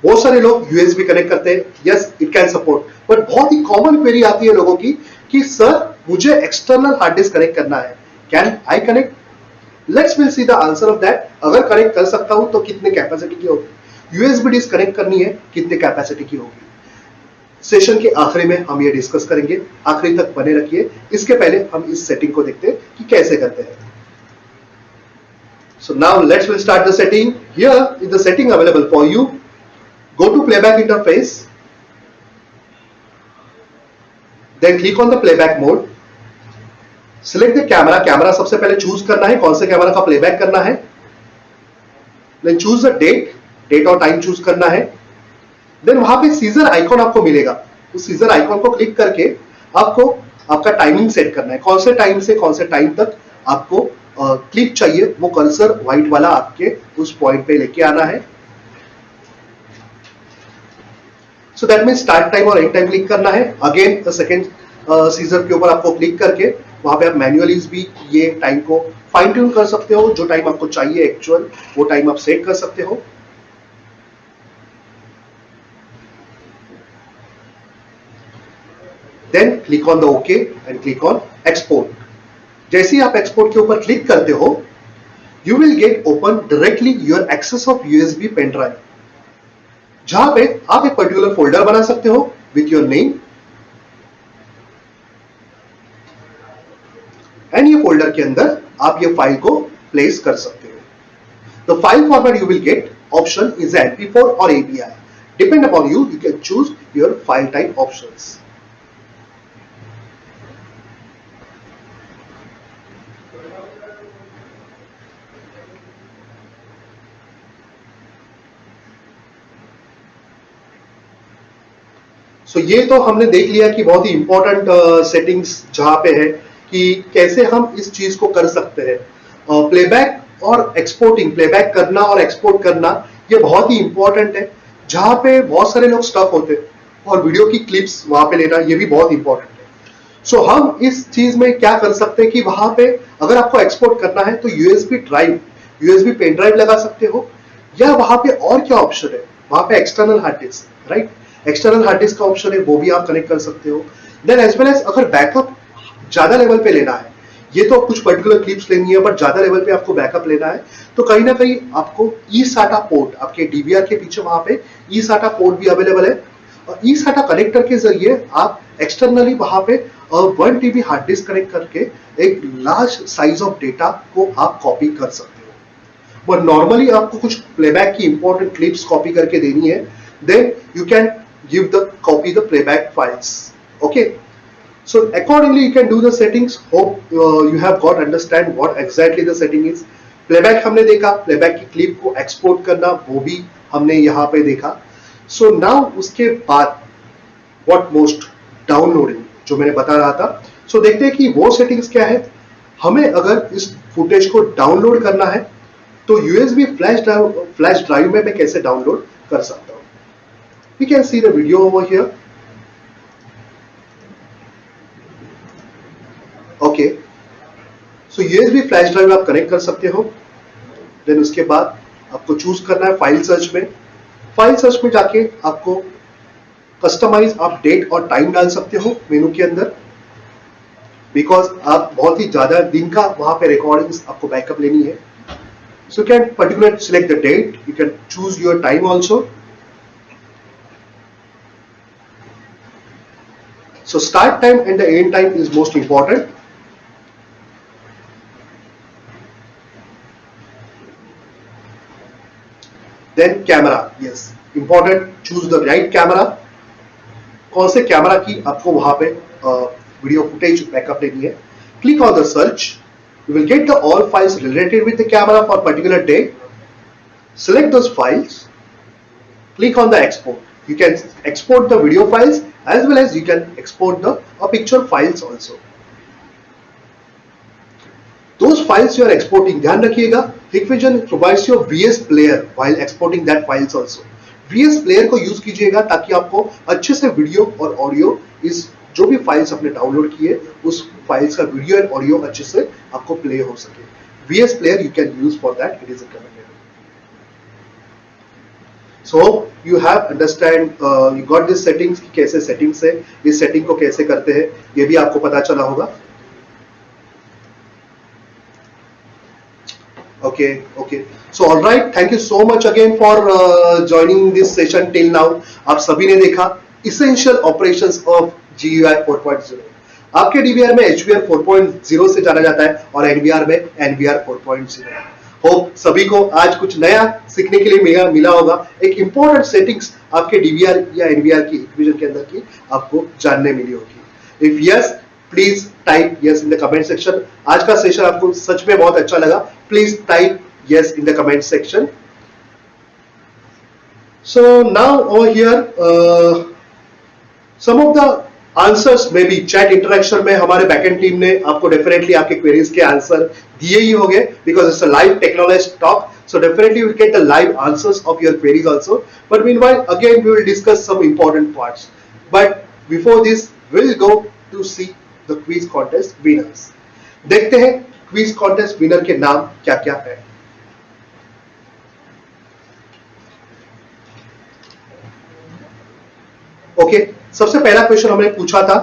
बहुत सारे लोग USB कनेक्ट करते हैं. Yes, it can support. But बहुत ही common query आती है लोगों की कि सर मुझे external hard disk कनेक्ट करना है. Can I connect? Let's will see the answer of that. अगर कनेक्ट कर सकता हूँ तो कितने कैपेसिटी की होगी? USB डिस्क कनेक्ट करनी है, कितने कैपेसिटी की होगी? सेशन के आखिरी में हम ये डिस्कस करेंगे. आखिरी तक बने रखिए. इसके पहले हम इस सेटिंग को देखते हैं कि कैसे करते हैं. So now let's will start the setting. Here is the setting available for you. Go to playback interface. Then click on the playback mode. Select the camera. Camera सबसे पहले चूज करना है, कौन से कैमरा का प्लेबैक करना है. Then choose the date और टाइम चूज करना है. देन वहां पे सीजर आइकॉन आपको मिलेगा. उस सीजर आइकॉन को क्लिक करके आपको आपका टाइमिंग सेट करना है. कौन से टाइम से कौन से टाइम तक आपको क्लिप चाहिए, वो कर्सर व्हाइट वाला आपके उस पॉइंट पे लेके आना है. So that mean start time और एंड टाइम क्लिक करना है. अगेन सेकेंड सीजर के ऊपर आपको क्लिक करके वहां पे आप मैन्युअली भी ये टाइम को फाइन ट्यून कर सकते हो. जो टाइम आपको चाहिए एक्चुअल, वो टाइम आप सेट कर सकते हो. Then click on the OK and click on Export. जैसे ही आप एक्सपोर्ट के ऊपर क्लिक करते हो, you will get open directly your access of USB pen drive, जहां पे आप एक पर्टिकुलर फोल्डर बना सकते हो with your name. एंड ये फोल्डर के अंदर आप ये फाइल को प्लेस कर सकते हो. The file format you will get option is MP4 or AVI. Depend upon you. You can choose your file type options. सो ये तो हमने देख लिया कि बहुत ही इंपॉर्टेंट सेटिंग्स जहां पे है कि कैसे हम इस चीज को कर सकते हैं. प्लेबैक और एक्सपोर्टिंग, प्लेबैक करना और एक्सपोर्ट करना ये बहुत ही इंपॉर्टेंट है. जहां पे बहुत सारे लोग स्टक होते हैं और वीडियो की क्लिप्स वहां पे लेना ये भी बहुत इंपॉर्टेंट है. सो हम इस चीज में क्या कर सकते हैं कि वहां पे अगर आपको एक्सपोर्ट करना है तो USB drive, USB pen drive लगा सकते हो. या वहां पे और क्या ऑप्शन है, वहां पे external hard disk, right, external hard disk का ऑप्शन है, वो भी आप कनेक्ट कर सकते हो. देन एज वेल एज अगर बैकअप ज्यादा लेवल पे लेना है, ये तो कुछ पर्टिकुलर क्लिप्स लेनी है बट ज्यादा लेवल पे आपको बैकअप लेना है, तो कहीं ना कहीं आपको ई साटा पोर्ट, आपके डीवीआर के पीछे वहां पे ई साटा पोर्ट भी अवेलेबल है. ई साटा कनेक्टर के जरिए आप एक्सटर्नली वहां पे 1 TB हार्ड डिस्क कनेक्ट करके एक लार्ज साइज ऑफ डेटा को आप कॉपी कर सकते हो। बट नॉर्मली आपको कुछ प्लेबैक की इंपॉर्टेंट क्लिप्स कॉपी करके देनी है, then you can give the copy the playback files. Okay, so accordingly you can do the settings. Hope you have got understand what exactly the setting is. Playback हमने देखा, playback की clip को export करना वो भी हमने यहाँ पे देखा। सो नाउ उसके बाद व्हाट मोस्ट डाउनलोडिंग जो मैंने बता रहा था। सो देखते हैं कि वो सेटिंग्स क्या है। हमें अगर इस फुटेज को डाउनलोड करना है तो यूएसबी फ्लैश ड्राइव में मैं कैसे डाउनलोड कर सकता हूँ। We can see the video over here. Okay, so USB flash drive आप कनेक्ट कर सकते हो। देन उसके बाद आपको चूज करना है फाइल सर्च में। फाइल सर्च में जाके आपको कस्टमाइज आप डेट और टाइम डाल सकते हो मेनू के अंदर, बिकॉज आप बहुत ही ज्यादा दिन का वहां पे रिकॉर्डिंग्स आपको बैकअप लेनी है। So can particular select the date, you can choose your time also. So start time and the end time is most important. Then camera, yes, important. Choose the right camera. कौन से camera की आपको वहां पे video footage backup लेनी है। Click on the search. You will get the all files related with the camera for particular day. Select those files. Click on the export. You can export the video files as well as you can export the picture files also. Those files you are exporting, ध्यान रखिएगा, Hikvision provides your VS player while exporting that files also. VS player को use कीजिएगा ताकि आपको अच्छे से video और audio, इस जो भी फाइल्स आपने डाउनलोड किए उस फाइल्स का वीडियो और ऑडियो अच्छे से आपको प्ले हो सके। VS player you can use for that, it is recommended. So you have understand, you got this settings कि कैसे settings है, इस setting को कैसे करते हैं ये भी आपको पता चला होगा। Okay, so all right, thank you so much again for joining this session till now. आप सभी ने देखा essential operations of GUI 4.0। आपके DVR में HVR 4.0 से जाना जाता है और NVR में NVR 4.0। होप सभी को आज कुछ नया सीखने के लिए मिला होगा। एक इंपॉर्टेंट सेटिंग्स आपके DVR या NVR की Hikvision के अंदर की आपको जानने मिली होगी। If yes, please type yes in the comment section. आज का सेशन आपको सच में बहुत अच्छा लगा, please type yes in the comment section. So now over here some of the answers में भी चैट इंटरेक्शन में हमारे बैकएंड टीम ने आपको डेफिनेटली आपके क्वेरीज के आंसर दिए ही होंगे, because it's a live technology talk, so definitely you will get the live answers of your queries also. But meanwhile, again we will discuss some important parts. But before this, we'll go to see the quiz contest winners. देखते हैं quiz contest winner के नाम क्या क्या है। Okay, सबसे पहला question हमने पूछा था,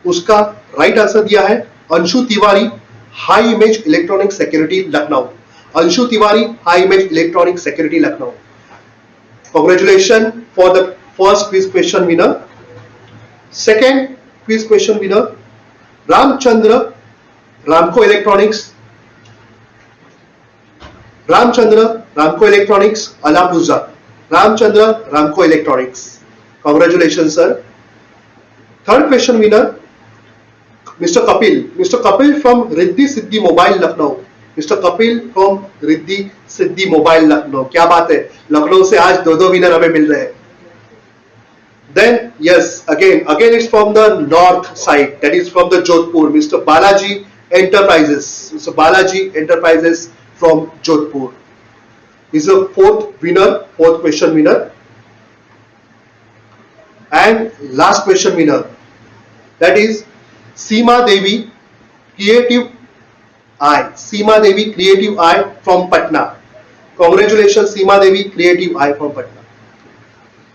उसका राइट आंसर दिया है Anshu Tiwari, high image electronic security Lucknow. Anshu Tiwari, high image electronic security Lucknow. Congratulations for the first quiz question winner. Second quiz question winner, Ramchandra, Ramco electronics. Ramchandra, Ramco electronics, Alappuzha. Ramchandra, Ramco electronics. Congratulations sir. Third question winner, Mr. Kapil. Mr. Kapil from Riddhi Siddhi Mobile Lucknow. Mr. Kapil from Riddhi Siddhi Mobile Lucknow. क्या बात है, लखनऊ से आज दो winner हमें मिल रहे हैं। Then yes, again it's from the north side, that is from the Jodhpur, Mr. Balaji Enterprises. Mr. Balaji Enterprises from Jodhpur is a fourth question winner. And last question winner, that is Seema Devi Creative Eye. Seema Devi Creative Eye from Patna. Congratulations Seema Devi Creative Eye from Patna.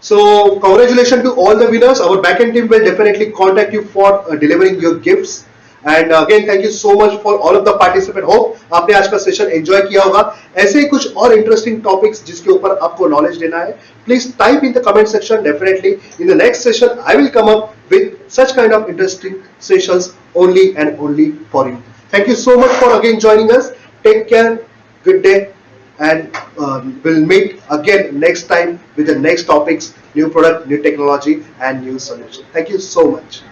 So congratulations to all the winners. Our backend team will definitely contact you for delivering your gifts, and again thank you so much for all of the participant. Hope आपने आज का session enjoy किया होगा. ऐसे ही कुछ और interesting topics जिसके ऊपर आपको नॉलेज लेना है, please type in the comment section. Definitely in the next session I will come up with such kind of interesting sessions only and only for you. Thank you so much for again joining us. Take care, good day, and we'll meet again next time with the next topics, new product, new technology, and new solution. Thank you so much.